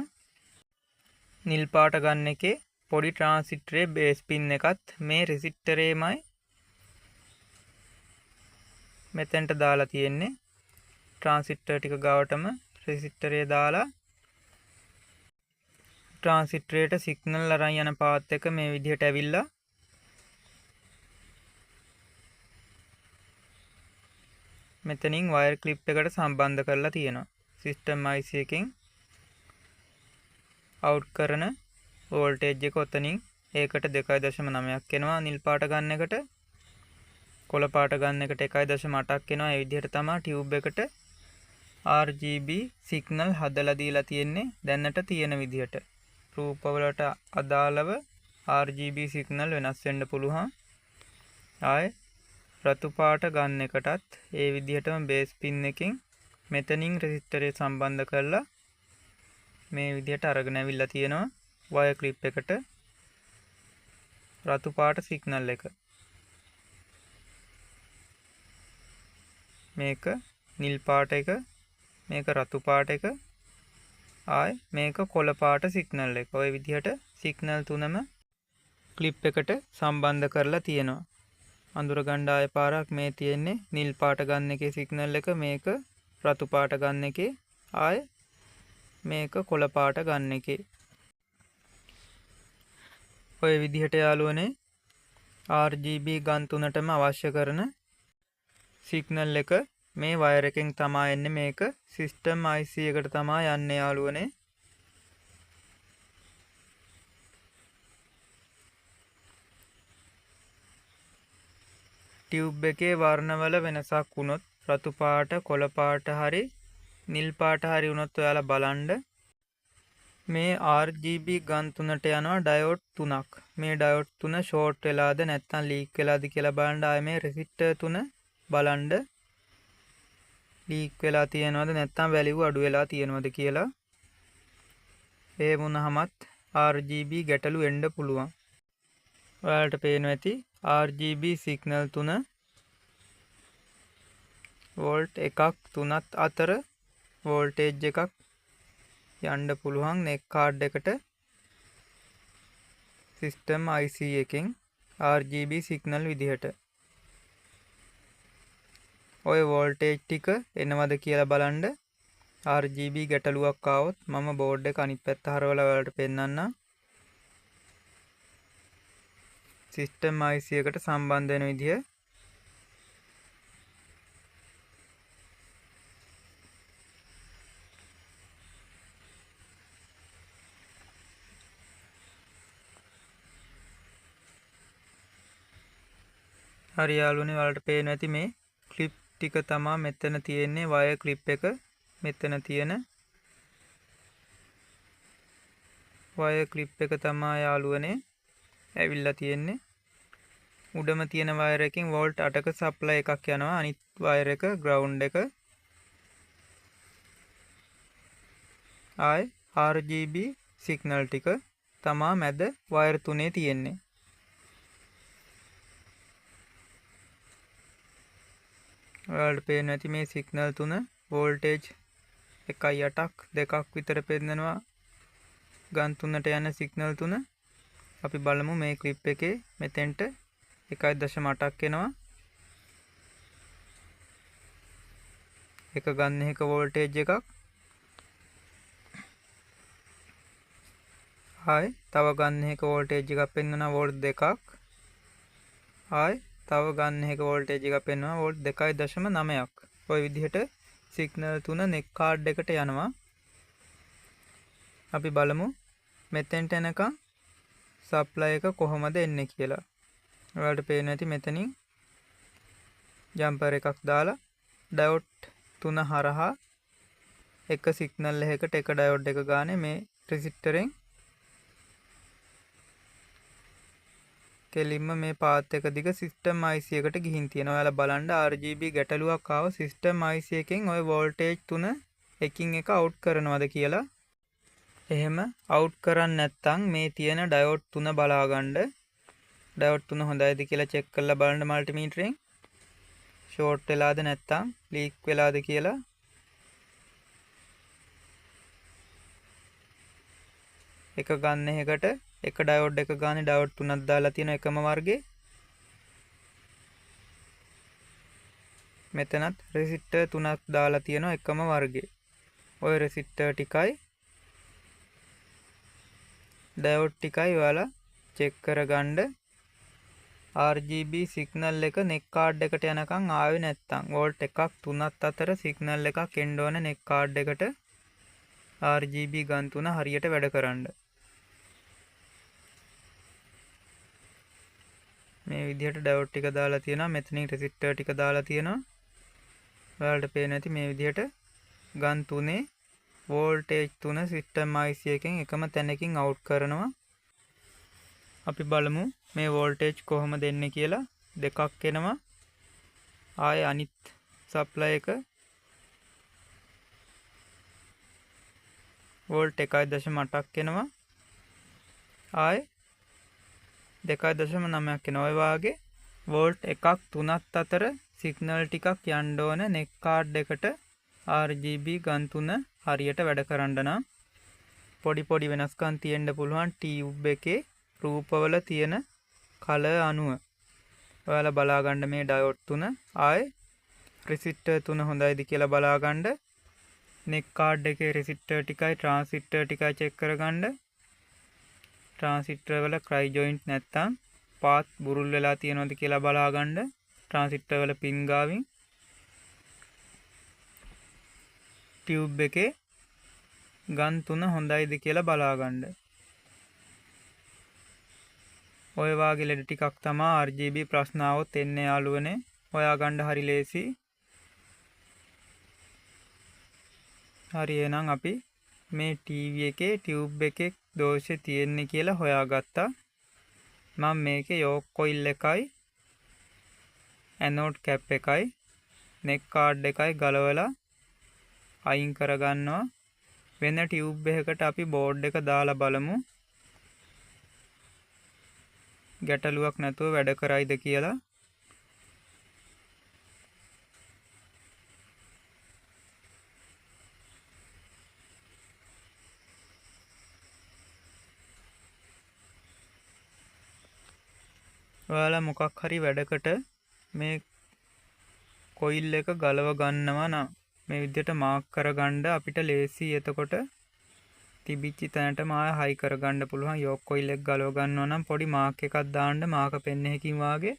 නිල් පාට ගන්න එකේ පොඩි ට්‍රාන්සිස්ටරේ බේස් පින් එකත් මේ රෙසිස්ටරේමයි මෙතෙන්ට දාලා තියෙන්නේ. ට්‍රාන්සිස්ටර් ටික ගාවටම රෙසිස්ටරේ දාලා ට්‍රාන්සිස්ටරේට සිග්නල් අරන් යන පාත් එක මේ විදිහට ඇවිල්ලා මෙතනින් වයර් ක්ලිප් එකට සම්බන්ධ කරලා තියෙනවා. සිස්ටම් IC එකෙන් අවුට් කරන වෝල්ටේජ් එක ඔතනින් ඒකට 2.9ක් එනවා නිල් පාට ගන්න එකට. කොළ පාට ගන්න එකට 1.8ක් එනවා. ඒ විදිහට තමයි ටියුබ් එකට RGB සිග්නල් හදලා දීලා තියෙන්නේ දැනට තියෙන විදිහට. රූපවලට අදාළව RGB සිග්නල් වෙනස් වෙන්න පුළුවන්. ආයේ රතු පාට ගන්න එකටත් ඒ විදිහටම බේස් පින් එකකින් මෙතනින් රෙසිස්ටරේ සම්බන්ධ කරලා මේ විදිහට අරගෙන අවිල්ලා තියෙනවා වයර් ක්ලිප් එකට රතු පාට සිග්නල් එක. මේක නිල් පාට එක, මේක රතු පාට එක, ආයි මේක කොළ පාට සිග්නල් එක. ওই විදිහට සිග්නල් තුනම ක්ලිප් එකට සම්බන්ධ කරලා තියෙනවා. අඳුර ගන්න ආය පාරක් මේ තියෙන්නේ නිල් පාට ගන්න එකේ සිග්නල් එක, මේක රතු පාට ගන්න එකේ, ආය මේක කොළ පාට ගන්න එකේ. ඔය විදිහට යාළුවනේ RGB ගන් තුනටම අවශ්‍ය කරන සිග්නල් එක මේ වයර් එකෙන් තමයි එන්නේ. මේක සිස්ටම් IC එකට තමයි යන්නේ යාළුවනේ. ටියුබ් එකේ වර්ණවල වෙනසක් වුණොත් රතු පාට, කොළ පාට හරි නිල් පාට හරි වුණොත් ඔයාලා බලන්න මේ RGB ගන් තුනට යනවා ඩයෝඩ් තුනක්. මේ ඩයෝඩ් තුන ෂෝට් වෙලාද නැත්නම් ලීක් වෙලාද කියලා බලන්න. ආයේ මේ රෙසිස්ටර් තුන බලන්න ලීක් වෙලා තියෙනවද නැත්නම් වැලියු අඩු වෙලා තියෙනවද කියලා. ඒ වුණාමත් RGB ගැටලු එන්න පුළුවන්. ඔයාලට පේනවා ඇති RGB සිග්නල් තුන වෝල්ට් 1ක් 3ක් අතර වෝල්ටේජ් එකක් යන්න පුළුවන් නෙක් කාඩ් එකට සිස්ටම් IC එකෙන් RGB සිග්නල් විදිහට. ඔය වෝල්ටේජ් ටික එනවද කියලා බලන්න. RGB ගැටලුවක් ආවොත් මම බෝඩ් එක අනිත් පැත්ත හරවලා ඔයාලට පෙන්නන්නම්. සිස්ටම් IC එකට සම්බන්ධ වෙන විදිය. හරි යාළුවනේ ඔයාලට පේනවා ඇති මේ ක්ලිප් ටික තමයි මෙතන තියෙන්නේ. වයර් ක්ලිප් එක මෙතන තියෙන වයර් ක්ලිප් එක තමයි යාළුවනේ ඇවිල්ලා තියෙන්නේ. උඩම තියෙන වයර් එකකින් වෝල්ට් 8ක සප්ලයි එකක් යනවා. අනිත් වයර් එක ග්‍රවුන්ඩ් එක. ආයි RGB සිග්නල් ටික තමා මැද වයර් තුනේ තියෙන්නේ. ඔයාලට පේනවා ඇති මේ සිග්නල් තුන වෝල්ටේජ් 1.8ක් 2ක් විතර පෙන්නනවා ගන් තුනට යන සිග්නල් තුන. අපි බලමු මේ ක්ලිප් එකේ මෙතෙන්ට 1.8ක් එනවා. එක ගන්න එක වෝල්ටේජ් එකක්. ආයි තව ගන්න එක වෝල්ටේජ් එකක් පෙන්වනවා වෝල්ට් 2ක්. ආයි තව ගන්න එක වෝල්ටේජ් එකක් පෙන්වනවා වෝල්ට් 2.9ක්. ඔය විදිහට සිග්නල් තුන නෙක් කාඩ් එකට යනවා. අපි බලමු මෙතෙන්ට එනකම් සප්ලයි එක කොහොමද එන්නේ කියලා. ඔයාලට පේනවා ඇති මෙතනින් ජම්පර් එකක් දාලා ඩයෝඩ් 3 හරහා එක සිග්නල් එකකට එක ඩයෝඩ් එක ගානේ මේ රෙසිස්ටරෙන් කෙලින්ම මේ පාත් එක දිග සිස්ටම් IC එකට ගිහින් තියෙනවා. ඔයාලා බලන්න RGB ගැටලුවක් ආව සිස්ටම් IC එකෙන් ওই වෝල්ටේජ් 3 එකින් එක අවුට් කරනවද කියලා. එහෙම අවුට් කරන්නේ නැත්නම් මේ තියෙන ඩයෝඩ් 3 බලාගන්න. ඩයෝඩ් 3 හොඳයිද කියලා චෙක් කරලා බලන්න මල්ටිමීටරෙන්. ෂෝට් වෙලාද නැත්නම් ලීක් වෙලාද කියලා. එක ගන්න එකකට එක ඩයෝඩ් එක ගානේ ඩයෝඩ් 3ක් දාලා තියෙන එකම වර්ගේ. මෙතනත් රෙසිස්ටර් 3ක් දාලා තියෙන එකම වර්ගේ. ওই රෙසිස්ටර් ටිකයි ඩයෝඩ් ටිකයි ඔයාලා චෙක් කරගන්න. RGB සිග්නල් එක නෙක් කාඩ් එකට යනකම් ආවේ නැත්තම් වෝල්ට් 1ක් 3ක් අතර සිග්නල් එකක් එන්න ඕන නෙක් කාඩ් එකට RGB ගන් තුන හරියට වැඩ කරන්න. මේ විදිහට ඩයෝඩ් ටික දාලා තියෙනවා. මෙතනින් රෙසිස්ටර් ටික දාලා තියෙනවා. ඔයාලට පේන ඇති මේ විදිහට ගන් තුනේ වෝල්ටේජ් 3 සිස්ටම් IC එකෙන් එකම තැනකින් අවුට් කරනවා. අපි බලමු මේ වෝල්ටේජ් කොහොමද එන්නේ කියලා. දෙකක් එනවා. ආයේ අනිත් සප්ලයි එක වෝල්ට් 1.8ක් එනවා. ආයේ 2.9ක් එනවා. ඔය වාගේ වෝල්ට් 1ක් 3ක් අතර සිග්නල් ටිකක් යන්න ඕන නෙක් කාඩ් එකට RGB ගන් තුන හරියට වැඩ කරන්න නම් පොඩි වෙනස්කම් තියෙන්න පුළුවන් ටියුබ් එකේ රූපවල තියෙන කලර් අණුව. ඔයාලා බලා ගන්න මේ ඩයෝඩ් 3 ආයේ රෙසිස්ටර් 3 හොඳයිද කියලා බලා ගන්න. නෙක් කාඩ් එකේ රෙසිස්ටර් ටිකයි ට්‍රාන්සිස්ටර් ටිකයි චෙක් කරගන්න. ට්‍රාන්සිස්ටර් වල ක්‍රයි ජොයින්ට් නැත්තම් පාත් බුරුල් වෙලා තියෙනවද කියලා බලා ගන්න. ට්‍රාන්සිස්ටර් වල පින් ගාවින් ටියුබ් එකේ ගන් 3 හොඳයිද කියලා බලා ගන්න. ඔය වාගේ ලෙඩ ටිකක් තමයි RGB ප්‍රශ්න આવොත් එන්නේ යාළුවනේ. හොයා ගන්න හරි ලේසි. හරි එහෙනම් අපි මේ ටීවී එකේ ටියුබ් එකේ දෝෂේ තියෙන්නේ කියලා හොයාගත්තා. මම මේකේ යෝක් කොයිල් එකයි ඇනෝඩ් කැප් එකයි නෙක් කාඩ් එකයි ගලවලා අයින් කරගන්නවා. වෙන ටියුබ් එකකට අපි බෝඩ් එක දාලා බලමු. ගැටලුවක් නැතුව වැඩ කරයිද කියලා. ඔයාලා මොකක් හරි වැඩකට මේ කොයිල් එක ගලව ගන්නවා නම් මේ විදිහට මාක් කරගන්න අපිට ලේසි. එතකොට තිබිච්ච තැනටම ආය හයි කරගන්න පුළුවන්. යෝක් කොයිල් එක ගලව ගන්නවා නම් පොඩි මාක් එකක් දාන්න මාක පෙන්න එකකින් වාගේ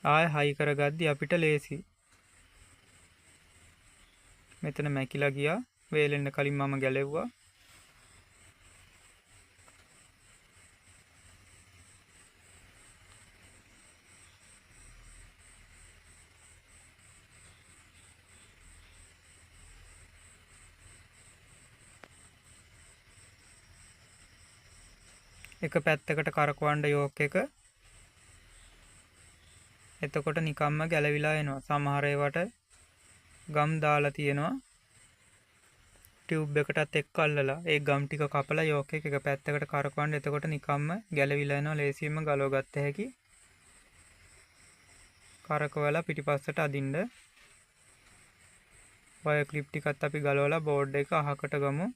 ආය හයි කරගද්දි අපිට ලේසි. මෙතන මැකිලා ගියා. වේලෙන්න කලින් මම ගැලෙව්වා. එක පැත්තකට කරකවන්න යෝක් එක. එතකොට නිකම්ම ගැලවිලා එනවා. සමහර ඒවාට ගම් දාලා තියෙනවා ටියුබ් එකටත් එක්ක අල්ලලා. ඒ ගම් ටික කපලා යෝක් එක පැත්තකට කරකවන්න. එතකොට නිකම්ම ගැලවිලා එනවා. ලේසියෙන්ම ගලව ගත්ත හැකි. කරකවලා පිටිපස්සට අදින්න. වයර් ක්ලිප් ටිකත් අපි ගලවලා බෝඩ් එක අහකට ගමු.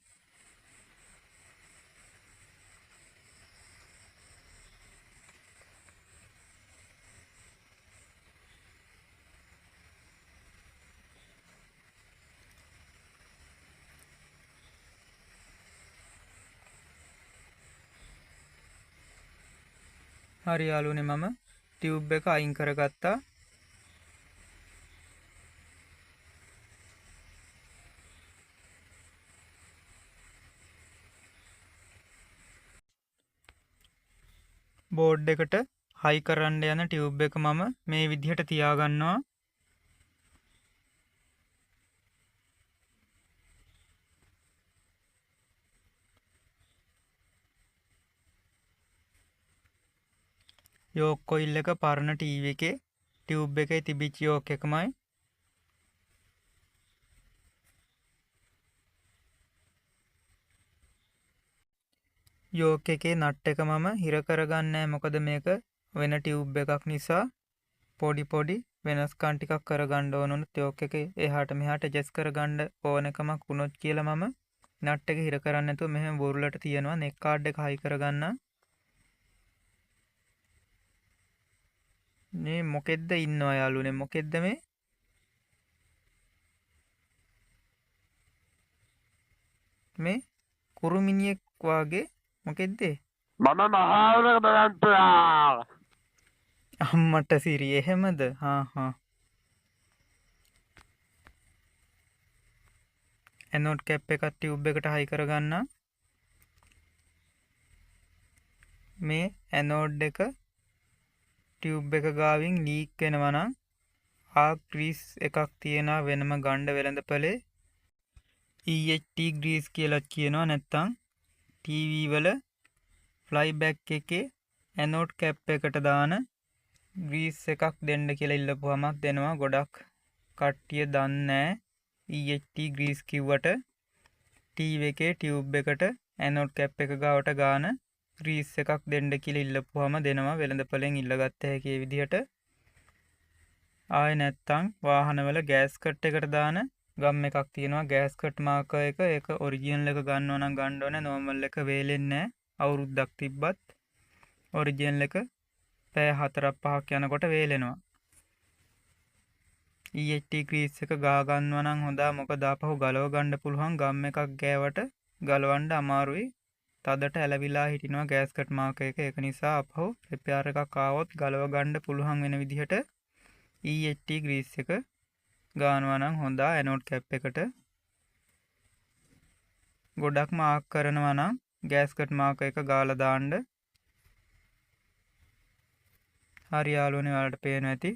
හරි යාළුවනේ මම ටියුබ් එක අයින් කරගත්තා. බෝඩ් එකට හයි කරන්න යන ටියුබ් එක මම මේ විදිහට තියාගන්නවා. යෝක් කොයිල් එක පරණ ටීවී එකේ ටියුබ් එකේ තිබිච්ච යෝක් එකමයි. යෝක් එකේ නට් එක මම හිර කරගන්නේ මොකද මේක වෙන ටියුබ් එකක් නිසා පොඩි වෙනස්කම් ටිකක් කරගන්න ඕනොත් යෝක් එකේ එහාට මෙහාට ඇඩ්ජස්ට් කරගන්න ඕනකමක් වුණොත් කියලා මම නට් එක හිර කරන්නේ නැතුව මෙහෙම බොරුලට තියනවා. නෙක් කාඩ් එක හයි කරගන්න. මේ මොකෙද්ද ඉන්නවා යාළුවනේ මොකෙද්ද මේ කුරුමිනියෙක් වාගේ මොකෙද්ද මම මහාවරක බලන්තුලා අම්මට සිරි එහෙමද ඇනෝඩ් කැප් එකක් ටියුබ් එකට හයි කරගන්න. මේ ඇනෝඩ් එක ටියුබ් එක ගාවින් ලීක් වෙනවා නම් ආක් ග්‍රීස් එකක් තියෙනවා වෙනම ගණ්ඩ වෙළඳපොලේ EHT ග්‍රීස් කියලා කියනවා. නැත්තම් ටීවී වල ෆ්ලයි බෑක් එකේ ඇනෝඩ් කැප් එකට දාන ග්‍රීස් එකක් දෙන්න කියලා ඉල්ලපුවමක් දෙනවා. ගොඩක් කට්ටිය දන්නේ EHT ග්‍රීස් කිව්වට ටීවී එකේ ටියුබ් එකට ඇනෝඩ් කැප් එක ගාවට ගාන ග්‍රීස් එකක් දෙන්න කියලා ඉල්ලපුවම දෙනවා වෙළඳපොලෙන් ඉල්ලගත්ත හැකි විදිහට. ආයෙ නැත්තම් වාහනවල ගෑස්කට් එකට දාන ගම් එකක් තියෙනවා ගෑස්කට් මාකර් එක. ඒක ඔරිජිනල් එක ගන්නවා නම් ගන්න ඕනේ. නෝමල් එක වේලෙන්නේ නැහැ. අවුරුද්දක් තිබ්බත් ඔරිජිනල් එක පැය 4-5ක් යනකොට වේලෙනවා. EHT ග්‍රීස් එක ගා ගන්නවා නම් හොඳා. මොකද ආපහු ගලව ගන්න පුළුවන්. ගම් එකක් ගෑවට ගලවන්න අමාරුයි. තදට ඇලවිලා හිටිනවා ගෑස්කට් මාකර් එක. ඒක නිසා ආපහු රිපෙයාර් එකක් ආවොත් ගලව ගන්න පුළුවන් වෙන විදිහට EHT ග්‍රීස් එක ගානවා නම් හොඳා. ඇනෝඩ් කැප් එකට ගොඩක් මාක් කරනවා නම් ගෑස්කට් මාකර් එක ගාලා දාන්න. හරි යාළුවනේ ඔයාලට පේනවා ඇති.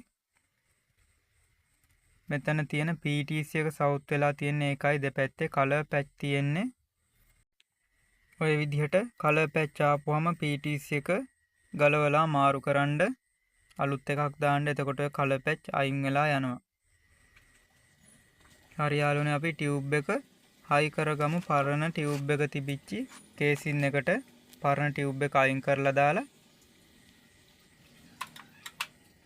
මෙතන තියෙන PTC එක සවුත් වෙලා තියෙන එකයි දෙපැත්තේ කලර් පැච් තියෙන්නේ. ඔය විදිහට කලර් පැච් ආපුවම PTC එක ගලවලා මාරු කරන්න අලුත් එකක් දාන්න. එතකොට කලර් පැච් අයින් වෙලා යනවා. හරි යාළුවනේ අපි ටියුබ් එක හයි කරගමු. පරණ ටියුබ් එක තිබිච්චි කේසින් එකට පරණ ටියුබ් එක අයින් කරලා දාලා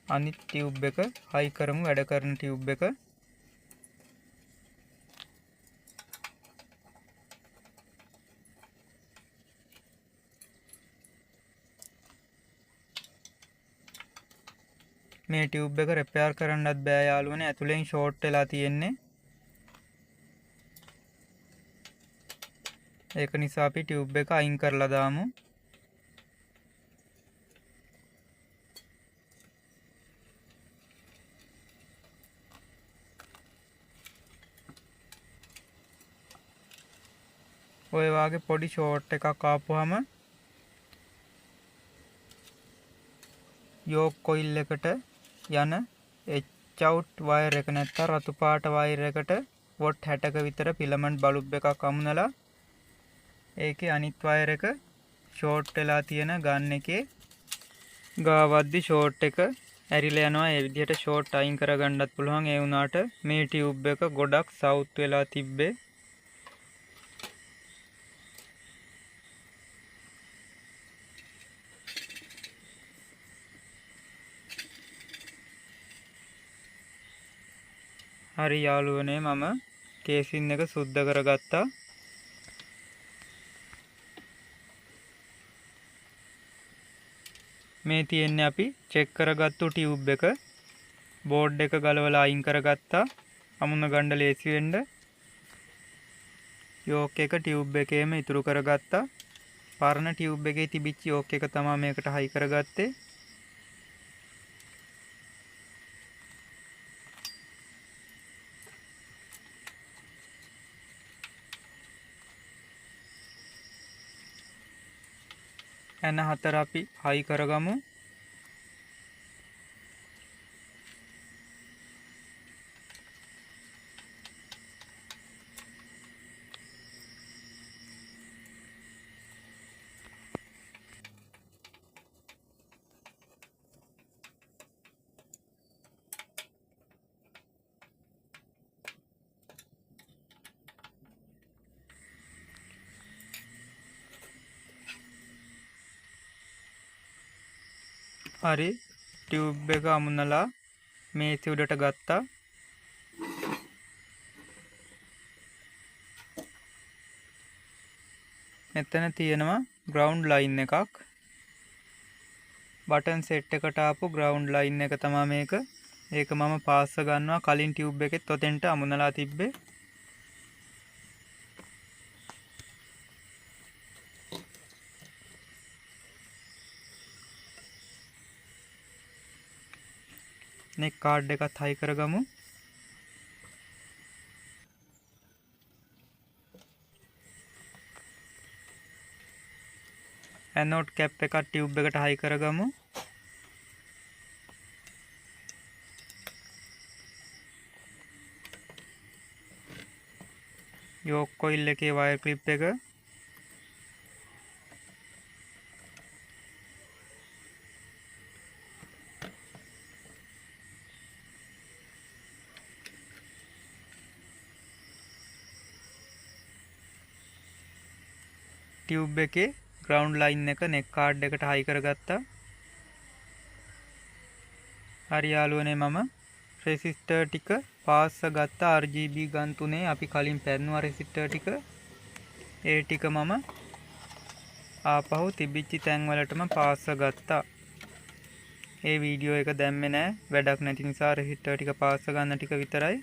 අනිත් ටියුබ් එක හයි කරමු. වැඩ කරන ටියුබ් එක මේ ටියුබ් එක රිපෙයාර් කරන්නත් බෑ යාළුවනේ. ඇතුලෙන් ෂෝට් වෙලා තියෙන්නේ. ඒක නිසා අපි ටියුබ් එක අයින් කරලා දාමු. ඔය වාගේ පොඩි ෂෝට් එකක් ආපුවම යෝක් කොයිල් එකට යන H-out වයර් එක නැත්තම් රතු පාට වයර් එකට වොට් 60ක විතර ෆිලමන්ට් බල්බ් එකක් අමුණලා ඒකේ අනිත් වයර් එක ෂෝට් වෙලා තියෙන ගන් එකේ ගාවද්දි ෂෝට් එක ඇරිලා යනවා. ඒ විදිහට ෂෝට් අයින් කරගන්නත් පුළුවන්. ඒ වුණාට මේ ටියුබ් එක ගොඩක් සවුත් වෙලා තිබ්බේ. හරි යාළුවනේ මම කේසින් එක සුද්ධ කරගත්තා. මේ තියෙන්නේ අපි චෙක් කරගත්තු ටියුබ් එක. බෝඩ් එක ගලවලා අයින් කරගත්තා. අමුණ ගන්න ලේසි වෙන්න. යෝක් එක ටියුබ් එකේම ඉතුරු කරගත්තා. පරණ ටියුබ් එකේ තිබිච්ච යෝක් එක තමයි මේකට හයි කරගත්තේ. එන 4 අපි හයි කරගමු. හරි ටියුබ් එක අමුණලා මේසෙ උඩට ගත්තා. මෙතන තියෙනවා ග්‍රවුන්ඩ් ලයින් එකක්. බටන් සෙට් එකට ආපු ග්‍රවුන්ඩ් ලයින් එක තමයි මේක. ඒක මම පාස්ස ගන්නවා. කලින් ටියුබ් එකෙත් ඔතෙන්ට අමුණලා තිබ්බේ. නෙක් කාඩ් එකත් හයි කරගමු. ඇනෝඩ් කැප් එකත් ටියුබ් එකට හයි කරගමු. යෝක් කොයිල් එකේ වයර් ක්ලිප් එක ටියුබ් එකේ ග්‍රවුන්ඩ් ලයින් එක නෙක් කාඩ් එකට හයි කරගත්තා. හරි යාළුවනේ මම රෙසිස්ටර් ටික පාස්ස ගත්තා. RGB ගන් තුනේ අපි කලින් පැන්නුවා රෙසිස්ටර් ටික. ඒ ටික මම ආපහු තිබිච්ච තැන් වලටම පාස්ස ගත්තා. ඒ වීඩියෝ එක දැම්මේ නෑ වැඩක් නැති නිසා රෙසිස්ටර් ටික පාස්ස ගන්න ටික විතරයි.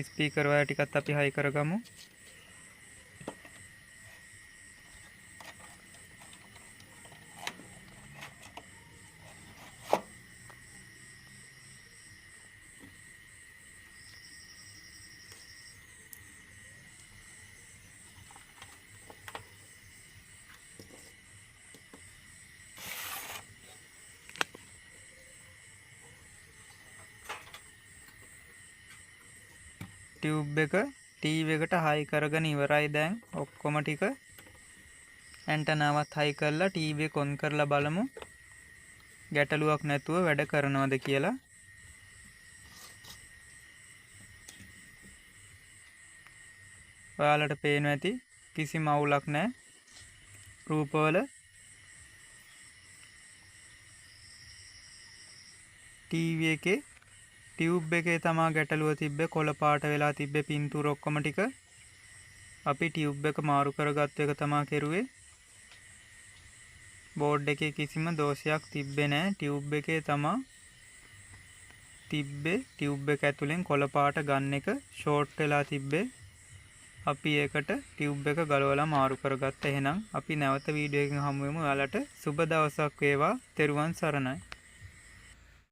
ස්පීකර් වයර් ටිකත් අපි හයි කරගමු. ටියුබ් එක ටීවී එකට හයි කරගෙන ඉවරයි. දැන් ඔක්කොම ටික ඇන්ටනාවත් හයි කරලා ටීවී එක ඔන් කරලා බලමු ගැටලුවක් නැතුව වැඩ කරනවද කියලා. ඔයාලට පේනවා ඇති කිසිම අවුලක් නැහැ. රූපවල ටීවී එකේ ටියුබ් එකේ තමා ගැටලුව තිබ්බේ. කොළ පාට වෙලා තිබ්බේ පින්තූර ඔක්කොම ටික. අපි ටියුබ් එක මාරු කරගත්ත එක තමා කෙරුවේ. බෝඩ් එකේ කිසිම දෝෂයක් තිබ්බේ නැහැ. ටියුබ් එකේ තමා තිබ්බේ. ටියුබ් එක ඇතුලෙන් කොළ පාට ගන්න එක ෂෝට් වෙලා තිබ්බේ. අපි ඒකට ටියුබ් එක ගලවලා මාරු කරගත්තා. එහෙනම් අපි නැවත වීඩියෝ එකකින් හමු වෙමු. ඔයාලට සුබ දවසක් වේවා. තෙරුවන් සරණයි.